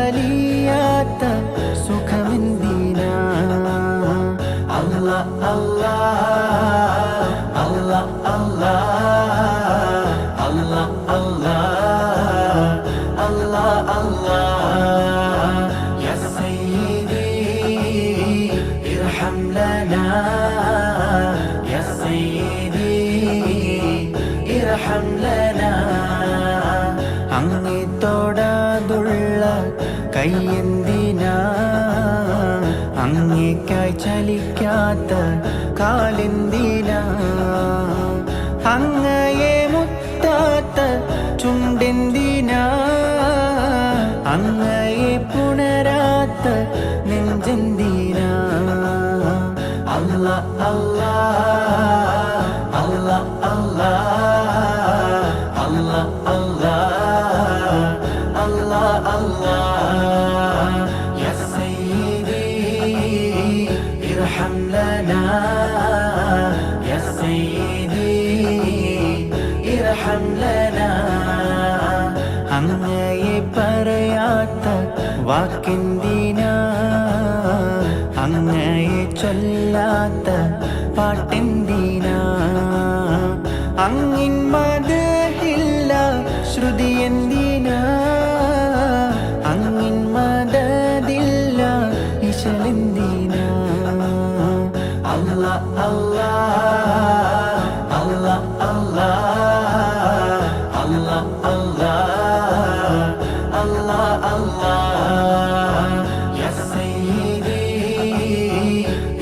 അങ്ങിലലിയാത്ത സുഖമെന്തിനാ Allah Allah Allah Allah Allah Allah Allah Allah Ya Sayyidi irham lana Ya Sayyidi irham lana അങ്ങേ തൊടാതുള്ള കൈയെന്തിനാ അങ്ങേക്കായി ചലിക്കാത്ത കാലെന്തിനാ അങ്ങയെ മുത്താത്ത ചുണ്ടെന്തിനാ അങ്ങയെ പുണരാത്ത നെഞ്ചെന്തിനാ Allah Allah Allah Allah Allah Allah Allah Allah Ya Sayyidi irham lana Ya Sayyidi irham lana അങ്ങയെ പറയാത്ത വാക്കെന്തിനാ അങ്ങയെ ചൊല്ലാത്ത പാട്ടെന്തിനാ അങ്ങിൻ മദഹില്ല ശ്രുതി എന്തിനാ അങ്ങിൻ മദദില്ല ഇശലെന്തിനാ Allah Allah Allah Allah Allah Allah Allah Allah Ya Sayyidi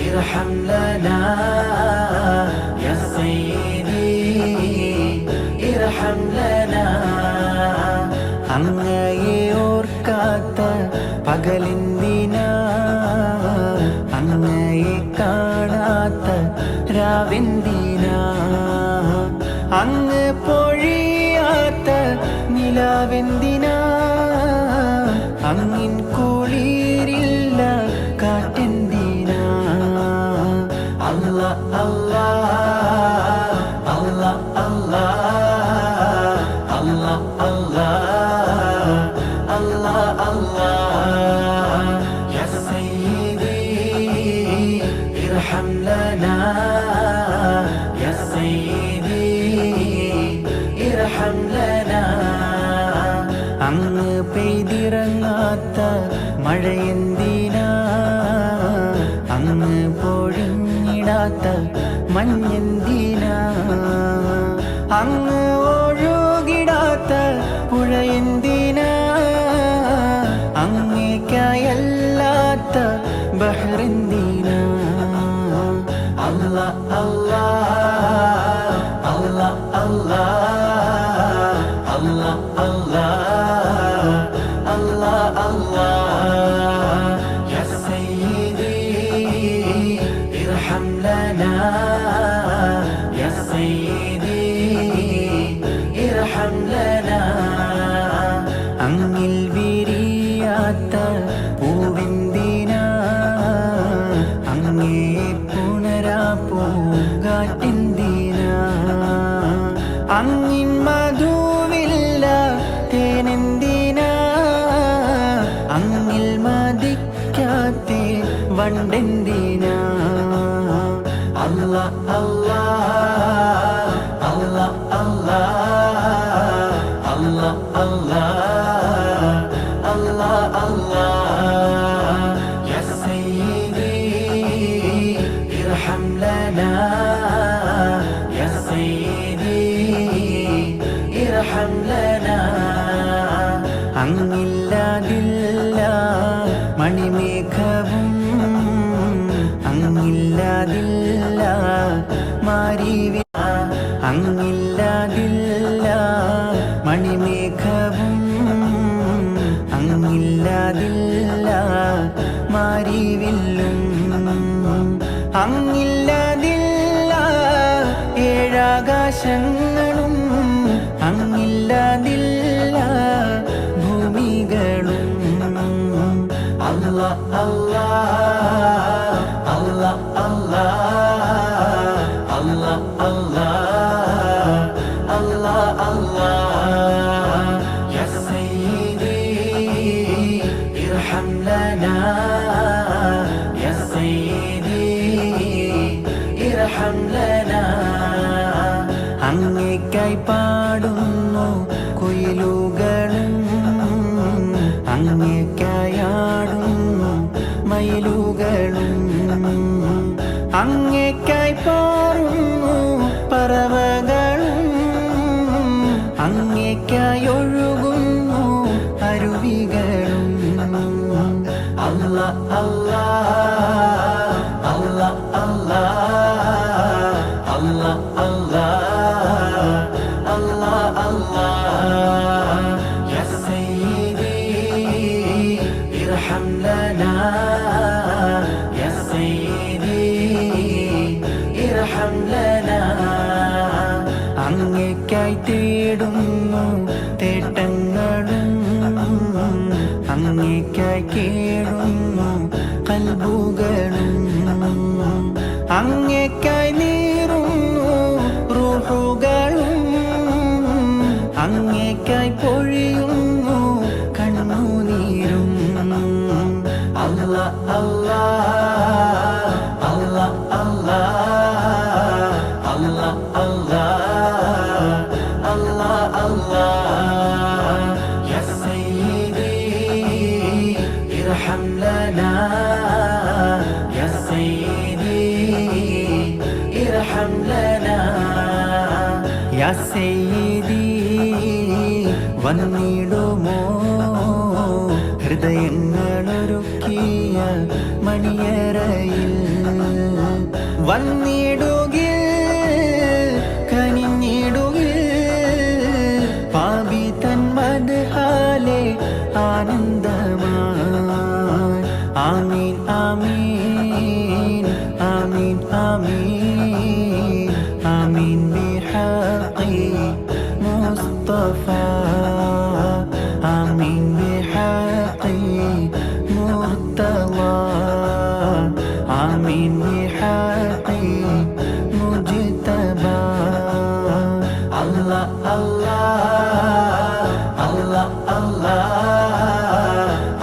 irham lana Ya Sayyidi irham lana അങ്ങയെ ഓർക്കാത്ത പകലെന്തിനാ അങ്ങയെ കാണാത്ത രാവെന്തിനാ അങ്ങ് പൊഴിയാത്ത നിലാവെന്തിനാ അങ്ങിൻ കുളിരില്ല കാറ്റെന്തിനാ ارحم لنا يا سيدي ارحم لنا അങ്ങ് പെയ്തിറങ്ങാത്ത മഴയെന്തിനാ അങ്ങ് പൊഴിഞ്ഞിടാത്ത മഞ്ഞെന്തിനാ അങ്ങ് ഒഴുകിടാത്ത പുഴയെന്തിനാ അങ്ങേക്കായല്ലാത്ത ബഹ്റെന്തിനാ അല്ലാ അല്ലാ അല്ലാ അല്ലാ അല്ലാ അല്ലാ അല്ലാ അല്ലാ യാ സയ്യിദി ഇർഹം ലനാ യാ സയ്യിദി ഇർഹം ലനാ അങ്ങിൽ വിരിയാത്ത പൂവെന്തിനാ അങ്ങേ പുണരാ പൂങ്കാറ്റെന്തിനാ അങ്ങിൻ മധുവില്ല തേനെന്തിനാ അങ്ങിൽ മതിക്കാത്തേ വണ്ടെന്തിനാ അല്ലാ അല്ലാ അല്ലാ അല്ലാ അല്ലാ അല്ലാ അല്ലാ അല്ലാ യാ സയ്യിദി ഇർഹം ലനാ യാ സയ്യിദി ഇർഹം ലനാ അങ്ങില്ലാതില്ല മണിമേഘവും അങ്ങില്ലാതില്ല മാരിവി അങ്ങില്ലാതില്ല മണിമേഘവും അങ്ങില്ലാതില്ല മാരിവില്ലും അങ്ങില്ലാതില്ല ഏഴാകാശങ്ങളും അങ്ങില്ലാതില്ല ഭൂമികളും അല്ലാ അല്ലാ അല്ലാ അല്ലാ അല്ലാ അല്ലാ അല്ലാ അല്ലാ യാ സയ്യിദി ഇർഹം ലനാ യാ സയ്യിദി ഇർഹം ലനാ അങ്ങേക്കായി പാടുന്നു കുയിലുകളും അങ്ങേക്കായാടുന്നു മയിലുകളും അങ്ങേക്കായി പാറുന്നു പറവകളും അങ്ങേക്കായി ഒഴുകുന്നു അരുവികളും അല്ലാ അല്ലാ അല്ലാ അല്ലാ അല്ലാ അല്ലാ അല്ലാ അല്ലാ യാ സയ്യിദി ഇർഹം ലനാ യാ സയ്യിദി ഇർഹം ലനാ അങ്ങേക്കായി തേടുന്നു തേട്ടങ്ങളും അങ്ങേക്കായി കേടുന്നു കൽബുകളും അങ്ങേക്കായി നീറുന്നു റൂഹുകളും അങ്ങേക്കായി പൊഴിയുന്നു കണ്ണുനീരും അല്ലാ അല്ലാ അല്ലാ അല്ലാ അല്ലാ അല്ലാ അല്ലാ അല്ലാ യാ സയ്യിദി ഇർഹം ലനാ യാ സയ്യിദി ഇർഹം ലനാ യാ സയ്യിദി വന്നിടുമോ ഹൃദയങ്ങളൊരുക്കിയ മണിയറയിൽ വന്നിടുകിൽ കനിഞ്ഞിടുകിൽ പാപി തൻ മദ്ഹാലെ ആനന്ദമായി ആമീൻ ആമീൻ ആമീൻ ആമീൻ ആമീൻ ബിഹഖി മുസ്തഫ ആമീൻ ബിഹഖി മുർത്തള ആമീൻ ബിഹഖി മുജ്തബ അല്ലാ അല്ലാ അല്ലാ അല്ലാ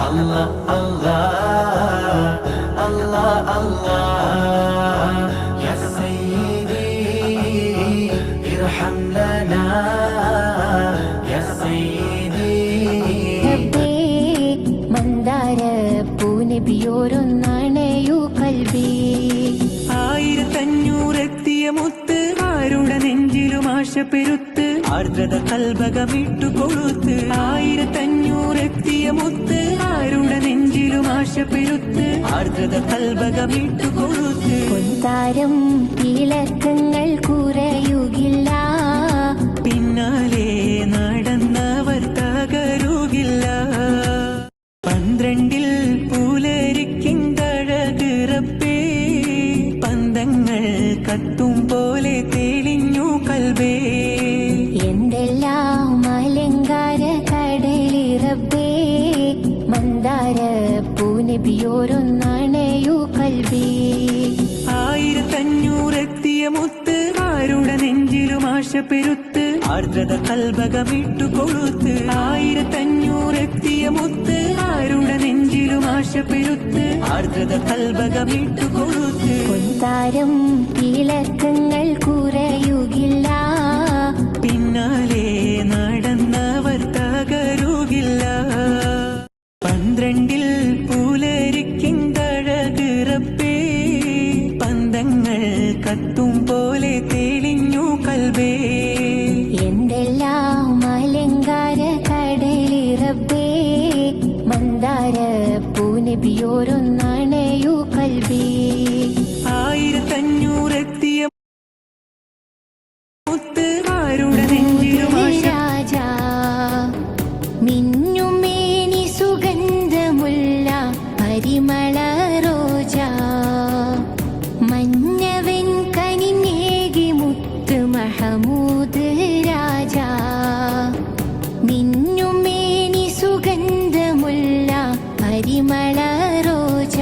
അല്ലാ അല്ലാ അല്ലാ അല്ലാ മുത്ത് ആരുടെ നെഞ്ചിലും ആശ പെരുത്ത് ആർദ്രത കൽബകമിട്ടു കൊളുത്ത് 1500 മുത്ത് ആരുടെ നെഞ്ചിലും ആശ പെരുത്ത് ആർദ്രത കൽബകമിട്ടു കൊളുത്ത് കൊന്താരം തിളക്കങ്ങൾ കുറയുകില്ല പിന്നാലെ നടന്നവർ തകരുകില്ല 12 പുലരിക്കിന്തഴകിറപ്പേ പന്തങ്ങൾ കത്തും പോലെ തെളിഞ്ഞു കൽബേ എന്തെല്ലാം അലങ്കാര കടലിറബേ മന്ദാര പൂനബിയോരൊന്നണയു കൽബേ 1500 മുത്ത് ആരുടെ നെഞ്ചിലും ആശ പെരുത്ത് ആർദ്രത കൽബകമിട്ടു കൊളുത്ത് 1500 മുത്ത് ആരുടെ നെഞ്ചിലും ആശ പെരുത്ത് ആർദ്രത കൽബകമിട്ടു കൊളുത്ത് കൊന്താരം തിളക്കങ്ങൾ കുറയുകില്ല പിന്നാലെ നടന്നവർ തകരുകില്ല 12 പുലരിക്കിന്തഴകിറപ്പേ പന്തങ്ങൾ കത്തും പോലെ തെളിഞ്ഞു കൽബേ എന്തെല്ലാം അലങ്കാര കടലിറബേ മന്ദാര പൂനബിയോരൊന്നണയു കൽബേ 1500 മുത്ത് ആരുടെ നെഞ്ചിലും ആശ രാജാ മിന്നുമേനി സുഗന്ധമുള്ള പരിമള റോജ മഞ്ഞവൻ കനിനേകി മുത്ത് മഹമൂദ് രാജാ മിന്നുമേനി സുഗന്ധമുള്ള പരിമള റോജ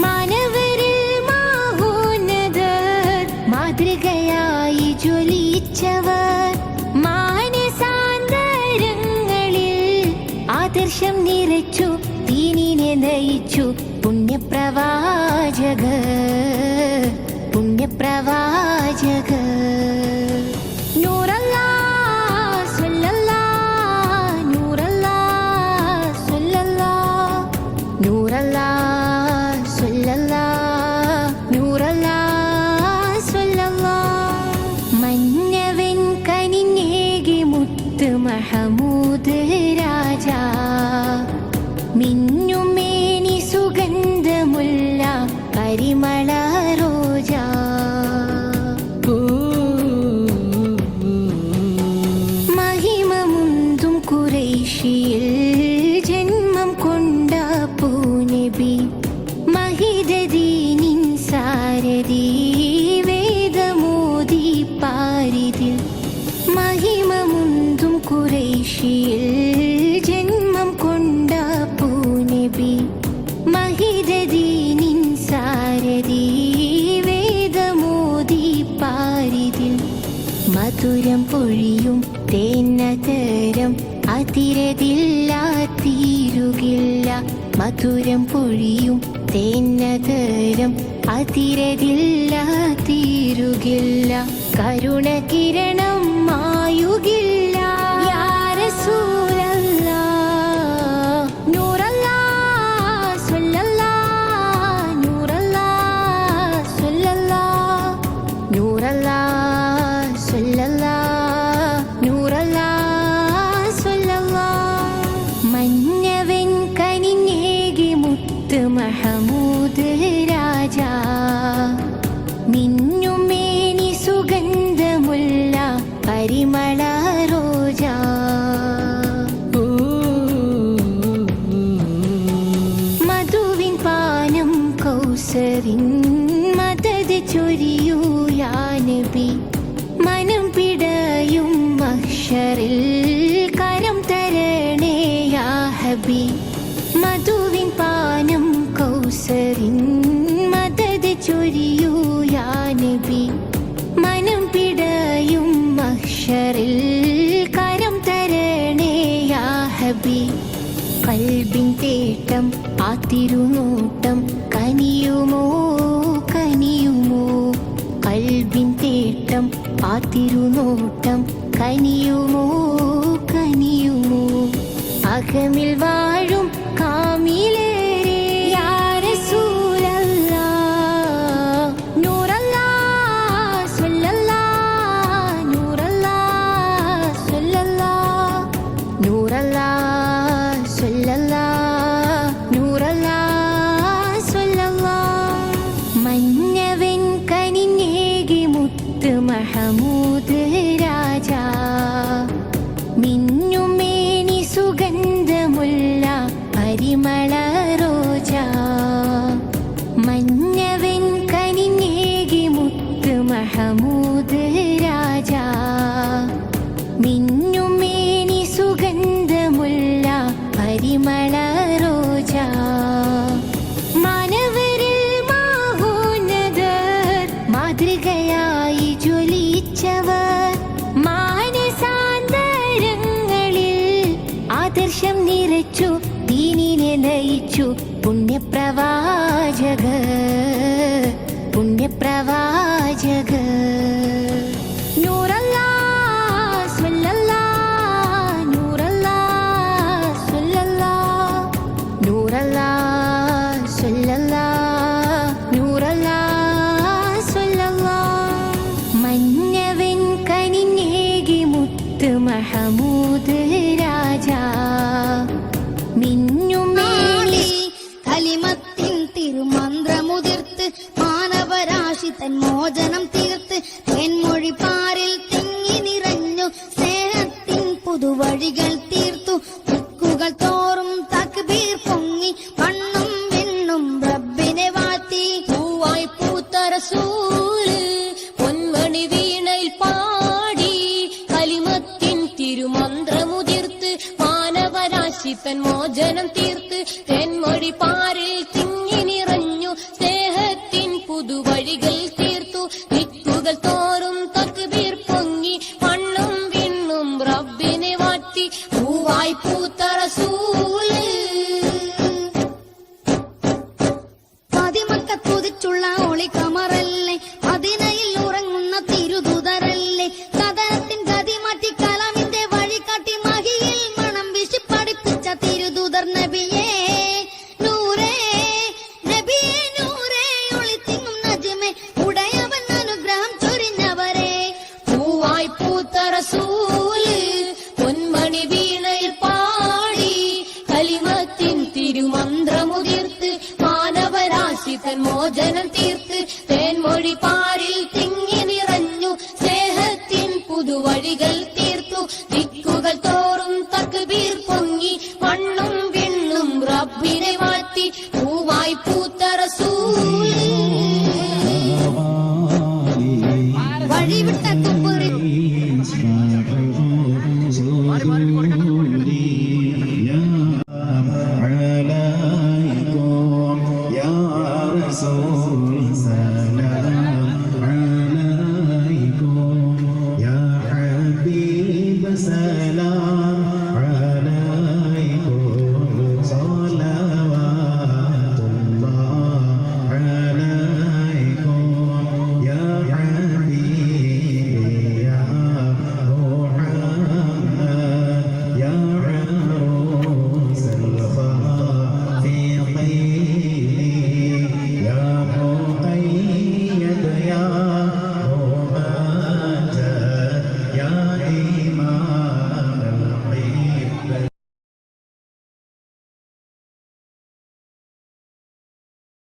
മാനവരിൽ മാഹോന്നതർ മാതൃകയായി ജ്വലിച്ചവർ മാനസാന്തരങ്ങളിൽ ആദർശം നിറച്ചു ദീനിനെ നയിച്ചു പുണ്യപ്രവാചക നൂറല്ലാ സ്വല്ലല്ലാ നൂറല്ലാ സ്വല്ലല്ലാ നൂറല്ലാ സ്വല്ലല്ലാ നൂറല്ലാ സ്വല്ലല്ലാ മന്നവൻ കനിനേകി മുത്ത് മഹമൂദ് രാജാ മിന്നുമേനി സുഗന്ധമുള്ള പരിമള റോജ മഹിമമുന്തും കുറേശിയിൽ ജന്മം കൊണ്ട പൂനബി മഹിദദീനിൻ സാരഥി വേദമോദി പാരിതിൽ മഹിമമുന്തും കുറേശിയിൽ ജന്മം കൊണ്ട പൂനബി മഹിദദീനിൻ സാരഥി വേദമോദി പാരിതിൽ മധുരം പൊഴിയും തേന്നതരം അതിരതില്ല തീരുകില്ല മധുരം പൊഴിയും തേന്നതരം അതിരതില്ല തീരുകില്ല കരുണകിരണം മായുകില്ല യാ റസൂലല്ലാ നൂറല്ലാ സ്വല്ലല്ലാ നൂറല്ലാ സ്വല്ലല്ലാ നൂറല്ലാ സ്വല്ലല്ലാ നൂറല്ലാ സ്വല്ലല്ലാ മഞ്ഞവൻ കനിനേകി മുത്ത് മഹമൂദ് രാജാ മിന്നുമേനി സുഗന്ധമുള്ള പരിമള റോജ മധുവിൻ പാനം കൗസരിൻ മദത് ചൊരിയൂ യാ നബി മനം പിടയും മഹ്ശറിൽ കരം തരണേ യാ ഹബി മധുവിൻ പാനം കൗസരിൻ മദത് ചൊരിയൂ യാ നബി മനം പിടയും മഹ്ശറിൽ കരം തരണേ യാ ഹബി കൽബിൻ തേട്ടം ആ തിരുനോട്ടം കനിയുമോ കനിയുമോ കൽബിൻ തേട്ടം ആ തിരുനോട്ടം കനിയുമോ കനിയുമോ അകമിൽ വാഴും കാമിലേറെ യാ റസൂലല്ലാ നൂറല്ലാ പുണ്യപ്രവാചക പുണ്യപ്രവാചക നൂറല്ലാ സ്വല്ലല്ലാ നൂറല്ലാ സ്വല്ലല്ലാ നൂറല്ലാ സ്വല്ലല്ലാ നൂറല്ലാ സ്വല്ലല്ലാ മന്നവൻ കനിഞ്ഞേകി മുത്ത് മഹമൂദ് രാജാ കലിമത്തിൻ തിരുമന്ത്രമുതിർത്ത് മാനവരാശി തൻ മോചനം തീർത്ത് തെന്മൊഴി പാരിൽ തിങ്ങി നിറഞ്ഞു സ്നേഹത്തിൻ പുതുവഴികൾ തീർത്തു ദിക്കുകൾ തോറും തക്ബീർ പൊങ്ങി മണ്ണും വിണ്ണും റബ്ബിനെ വാഴ്ത്തി പൂവായി പൂത്ത റസൂല് പൊന്മണി വീണയിൽ പാടി കലിമത്തിൻ തിരുമന്ത്രമുതിർത്ത് മാനവരാശി തൻ മോചനം തീർത്ത് തെന്മൊഴി പാരിൽ തിങ്ങി നിറഞ്ഞു സ്നേഹത്തിൻ പുതുവഴികൾ തീർത്തു ദിക്കുകൾ തോറും തക്ബീർ പൊങ്ങി മണ്ണും വിണ്ണും റബ്ബിനെ വാഴ്ത്തി പൂവായി പൂത്ത റസൂല് പതിമക്കത്തുതിച്ചുള്ള ഒളി കമറല്ലേ മദീനയിൽ ഉറങ്ങുന്ന തിരുദൂതരല്ലേ കഥനത്തിൻ ഗതി മാറ്റി കലാമിന്റെ വഴി കാട്ടി മഹിയിൽ മണം വീശി പഠിപ്പിച്ച തിരുദൂതർ നബിയേ നൂറേ നബിയേ നൂറേ ഒളിത്തിങ്ങും നജ്മേ ഉടയവൻ അനുഗ്രഹം ചൊരിഞ്ഞവരെ പൂവായി പൂത്ത റസൂല് പൊന്മണി വീണയിൽ പാടി കലിമത്തിൻ തിരുമന്ത്രമുതിർത്ത് മാനവരാശി തൻ മോചനം തീർത്ത് തേൻമൊഴി പാരിൽ തിങ്ങി നിറഞ്ഞു സ്നേഹത്തിൻ പുതുവഴികൾ തീർത്തു ദിക്കുകൾ തോറും തക്ബീർ പൊങ്ങി മണ്ണും വിണ്ണും റബ്ബിനെ വാഴ്ത്തി പൂവായി പൂത്ത റസൂല് വഴിവിട്ട കുപ്പുറി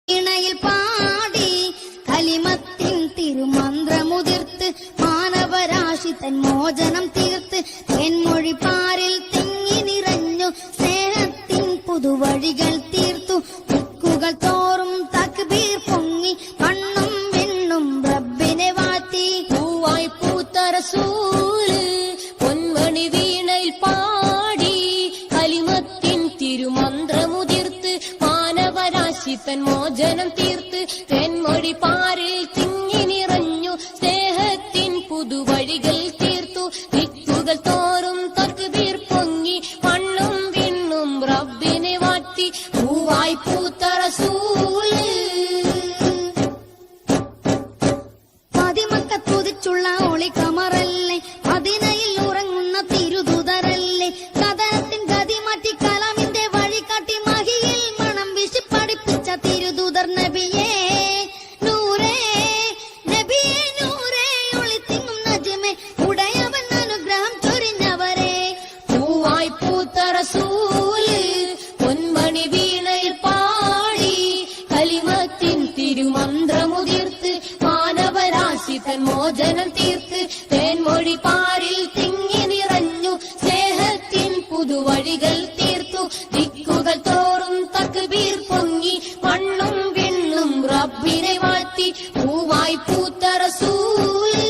ിൽ പാടി കലിമത്തിൻ തിരുമന്ത്രമുതിർത്ത് മാനവരാശി തൻ മോചനം തീർത്ത് തെന്മൊഴി പാരിൽ തിങ്ങി നിറഞ്ഞു സ്നേഹത്തിൻ പുതുവഴികൾ തീർത്തു ദിക്കുകൾ തോറും തക്ബീർ പൊങ്ങി മണ്ണും വിണ്ണും റബ്ബിനെ വാഴ്ത്തി പൂവായി പൂത്ത റസൂല് പൊന്മണി വീണയിൽ പാടി കലിമത്തിൻ തിരുമന്ത്രമുതിർത്ത് മാനവരാശി തൻ മോചനം തീർത്ത് തെന്മൊഴി പാരിൽ തിങ്ങി നിറഞ്ഞു സ്നേഹത്തിൻ പുതുവഴികൾ തീർത്തു ദിക്കുകൾ തോറും തക്ബീർ പൊങ്ങി മണ്ണും വിണ്ണും റബ്ബിനെ വാഴ്ത്തി പൂവായി പൂത്ത റസൂല് പതിമക്കത്തുതിച്ചുള്ള ഒളി കമറല്ലേ മദീനയിൽ ഉറങ്ങുന്ന തിരുദൂതരല്ലേ കഥനത്തിൻ ഗതി മാറ്റി കലാമിന്റെ വഴി കാട്ടി മഹിയിൽ മണം വീശി പഠിപ്പിച്ച തിരുദൂതർ നബിയേ നൂറേ നബിയേ നൂറേ ഒളിത്തിങ്ങും നജ്മേ ഉടയവൻ അനുഗ്രഹം ചൊരിഞ്ഞവരെ പൂവായി പൂത്ത റസൂല് പൊന്മണി വീണയിൽ പാടി കലിമത്തിൻ തിരുമന്ത്രമുതിർത്ത് മാനവരാശി തൻ മോചനം തീർത്ത് തേൻമൊഴി പാരിൽ തിങ്ങി നിറഞ്ഞു സ്നേഹത്തിൻ പുതുവഴികൾ തീർത്തു ദിക്കുകൾ തോറും തക്ബീർ പൊങ്ങി മണ്ണും വിണ്ണും റബ്ബിനെ വാഴ്ത്തി പൂവായി പൂത്ത റസൂല്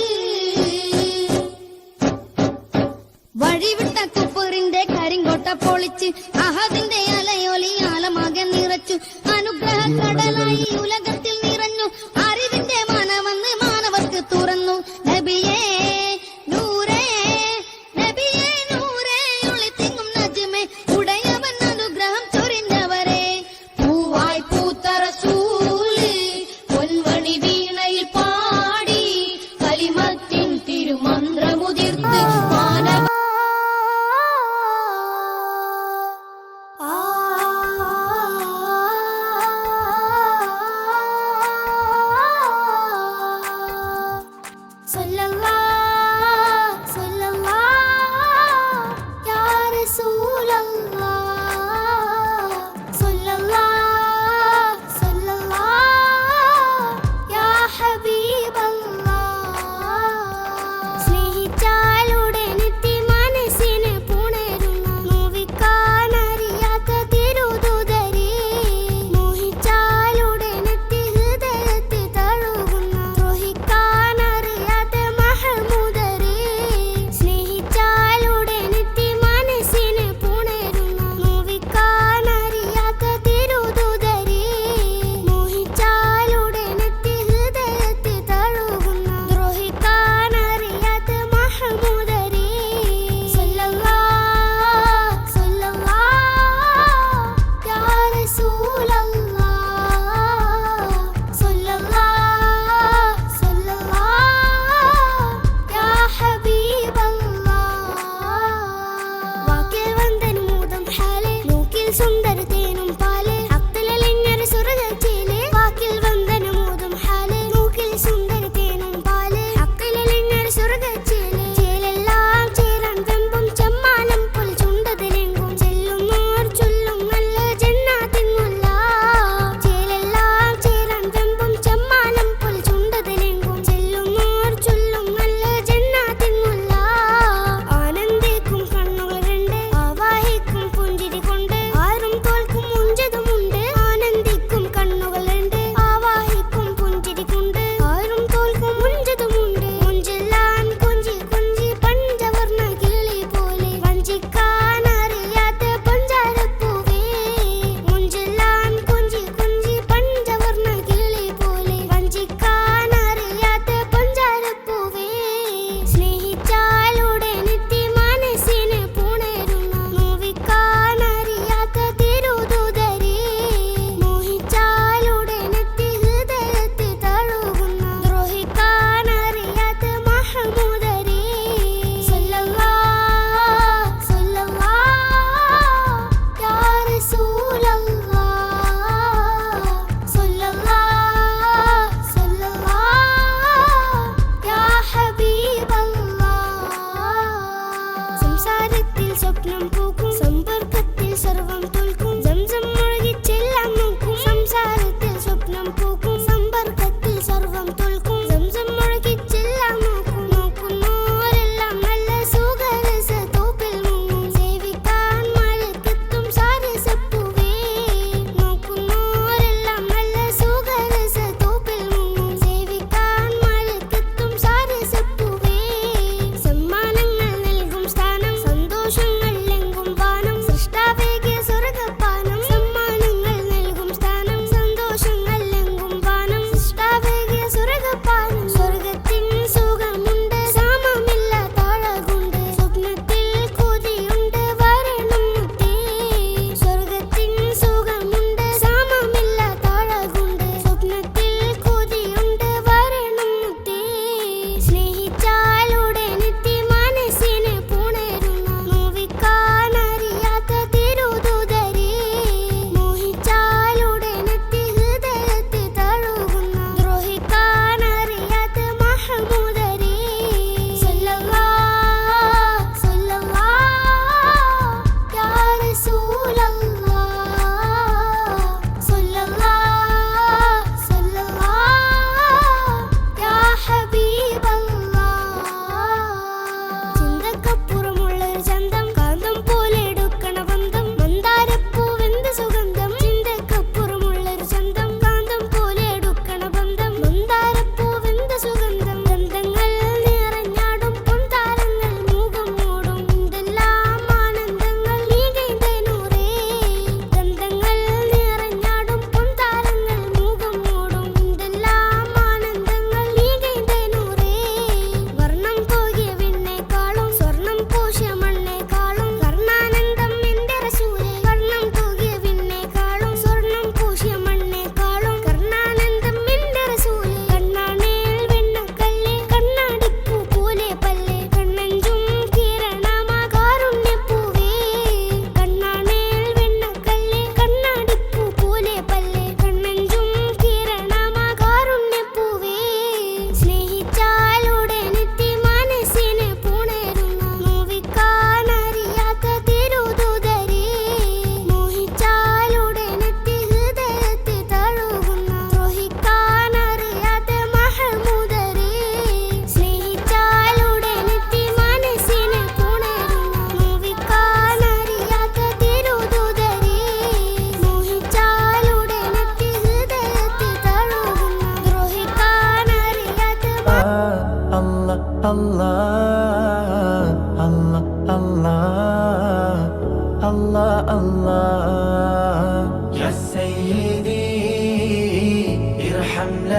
വഴിവിട്ട കുപ്പറിന്റെ കരിങ്കോട്ട പൊളിച്ച് അഹദിന്റെ അലയൊലി ആലമാകെ നിറച്ചു അനുഗ്രഹ കടലായി ഉലകത്തിൽ നിറഞ്ഞു അറിവിന്റെ മനമെന്ന് മാനവർക്ക് തുറന്നു നബിയേ നൂറേ നബിയേ നൂറേ ഒളിത്തിങ്ങും നജ്മേ ഉടയവൻ അനുഗ്രഹം ചൊരിഞ്ഞവരെ പൂവായി പൂത്ത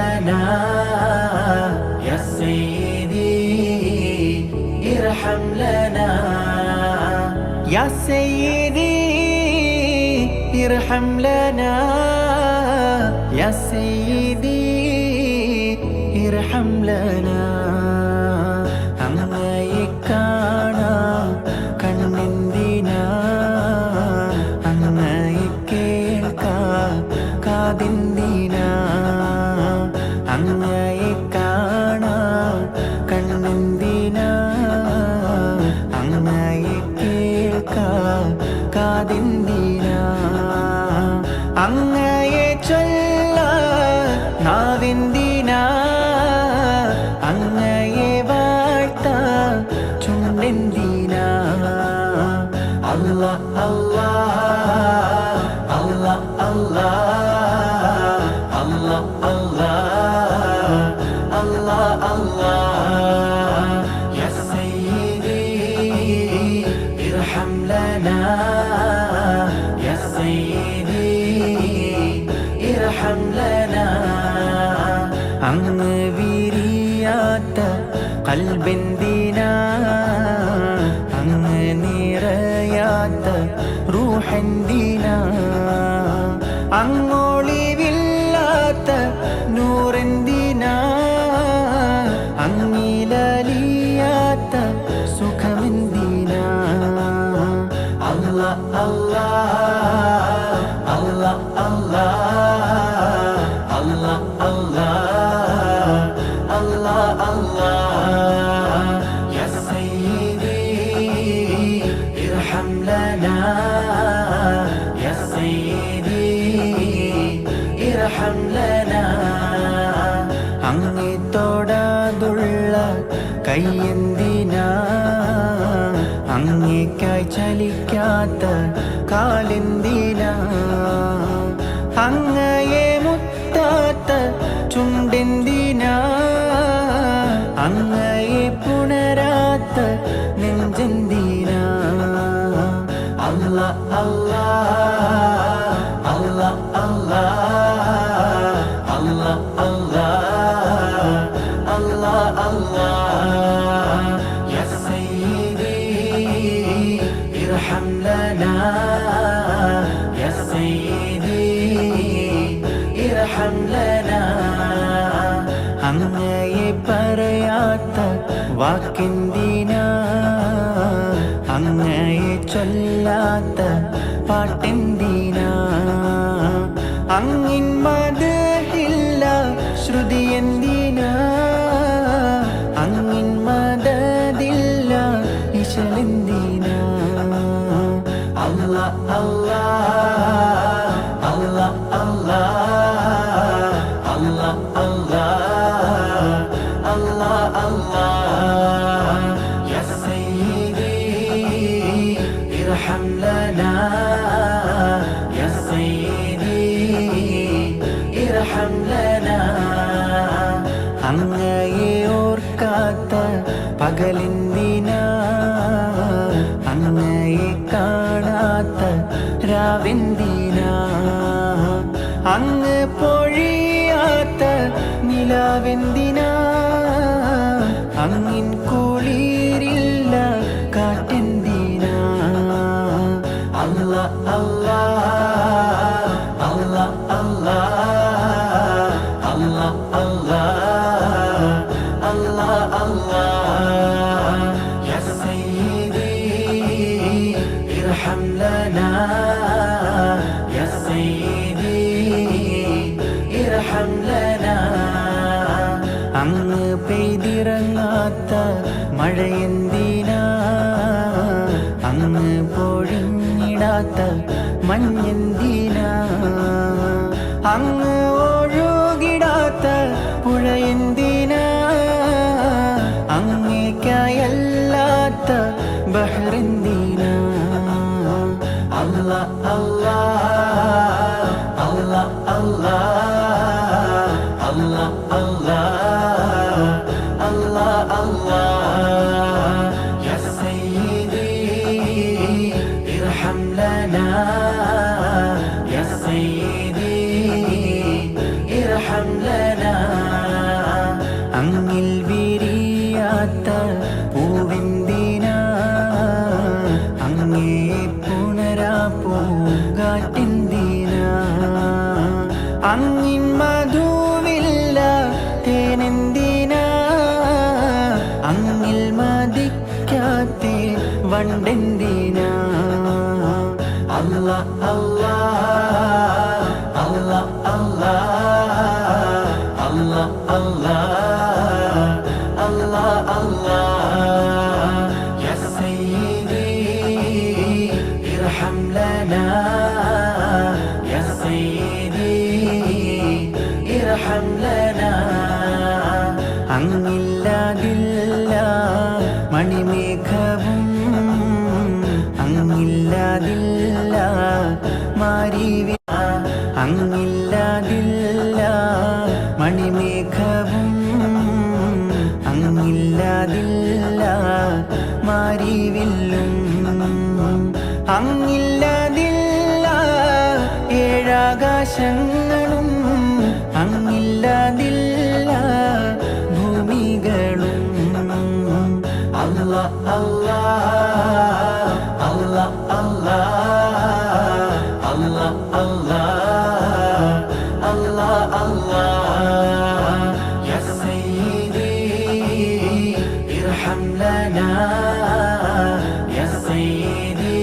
لنا يا سيدي ارحم لنا يا سيدي ارحم لنا يا سيدي ارحم لنا അങ്ങയെ കാണാൻ കണ്ണെന്തിനാ അങ്ങയെ കേൾക്കാൻ കാതെന്തിനാ അങ്ങയെ കാണാൻ കണ്ണെന്തിനാ അങ്ങയെ കേൾക്കാൻ കാതെന്തിനാ അങ്ങയെ ചൊല്ലാൻ നാവെന്തിനാ അങ്ങയെ വാഴ്ത്താൻ ചുണ്ടെന്തിനാ അല്ലാ അല്ലാ അല്ലാ അല്ലാ അല്ലാ അല്ലാ അല്ലാ അല്ലാ യാ സയ്യിദി ഇർഹം ലനാ യാ സയ്യിദി ഇർഹം ലനാ അങ്ങ് വിരിയാത്ത കൽബെന്തിനാ അങ്ങ് നിറയാത്ത റൂഹെന്തിനാ അങ്ങൊളിവില്ലാത്ത നൂറെന്തിനാ അങ്ങിലലിയാത്ത സുഖമെന്തിനാ അല്ലാ അല്ലാ അല്ലാ അല്ലാ അല്ലാ അല്ലാ അല്ലാ അല്ലാ യാ സയ്യിദി ഇർഹം ലനാ യാ സയ്യിദി ഇർഹം ലനാ അങ്ങേ തൊടാതുള്ള കൈയെന്തിനാ അങ്ങേക്കായി ചലിക്കാത്ത കാലെന്തിനാ അങ്ങയെ മുത്താത്ത ചുണ്ടെന്തിനാ അങ്ങയെ പുണരാത്ത നെഞ്ചെന്തിനാ അല്ലാ അല്ലാ അല്ലാ അല്ലാ അല്ലാ അല്ലാ അല്ലാ അല്ലാ യാ സയ്യിദി ഇർഹം ലനാ യാ സയ്യിദി ഇർഹം ലനാ അങ്ങയെ പറയാത്ത വാക്കെന്തിനാ അങ്ങയെ ചൊല്ലാത്ത പാട്ടെന്തിനാ അങ്ങിൻ മദഹില്ല ശ്രുതി എന്തിനാ അങ്ങിൻ മദദില്ല ഇശലെന്തിനാ അല്ലാ അല്ലാ അല്ലാ അല്ലാ അല്ലാ അല്ലാ അല്ലാ അല്ലാ യാ സയ്യിദി ഇർഹം ലനാ യാ സയ്യിദി ഇർഹം ലനാ അങ്ങയെ ഓർക്കാത്ത പകലെന്തിനാ അങ്ങയെ കാണാത്ത രാവെന്തിനാ അങ്ങ് പൊഴിയാത്ത നിലാവെന്തിനാ അങ്ങിൻ കുളിരില്ല കാറ്റെന്തിനാ അല്ലാ അല്ലാ അല്ലാ അല്ലാ അല്ലാ അല്ലാ അല്ലാ അല്ലാ യാ സയ്യിദി ഇർഹം ലനാ യാ സയ്യിദി ഇർഹം ലനാ അങ്ങ് പെയ്തിറങ്ങാത്ത മഴയെന്തിനാ അങ്ങ് പൊഴിഞ്ഞിടാത്ത മഞ്ഞെന്തിനാ അങ്ങ് ഒഴുകിടാത്ത പുഴയെന്തിനാ അങ്ങേക്കായല്ലാത്ത ബഹ്റെന്തിനാ അല്ലാ അല്ലാ അല്ലാ അല്ലാ അല്ലാ അല്ലാ അല്ലാ അല്ലാ യാ സയ്യിദി ഇർഹം ലനാ യാ സയ്യിദി ഇർഹം ലനാ അങ്ങിൽ വിരിയാത്ത പൂവെന്തിനാ അങ്ങേ പുണരാ പൂങ്കാറ്റെന്തിനാ അങ്ങിൻ മധുവില്ല തേനെന്തിനാ അങ്ങിൽ മതിക്കാത്തേ വണ്ടെന്തിനാ അല്ലാ അല്ലാ അല്ലാ അല്ലാ അല്ലാ അല്ലാ അല്ലാ അല്ലാ യാ സയ്യിദി ഇർഹം ലനാ യാ സയ്യിദി ഇർഹം ലനാ അങ്ങില്ലാതില്ല മണിമേഘവും അങ്ങില്ലാതില്ല മാരിവി അങ്ങില്ലാതില്ല മണിമേഘവും അങ്ങില്ലാതില്ല മാരിവില്ലും അങ്ങില്ലാതില്ല ഏഴാകാശങ്ങളും അങ്ങില്ലാതില്ല ഭൂമികളും അല്ലാ അല്ലാ അല്ലാ അല്ലാ അല്ലാ അല്ലാ അല്ലാ അല്ലാ യാ സയ്യിദി ഇർഹം ലനാ യാ സയ്യിദി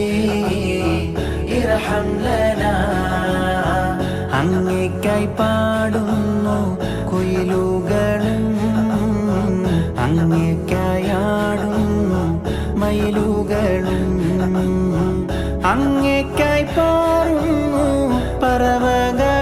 ഇർഹം ലനാ അങ്ങേക്കായി പാടുന്നു കുയിലുകളും അങ്ങേക്കായാടുന്നു മയിലുകളും അങ്ങേക്കായി പാടുന്നു പറവകൾ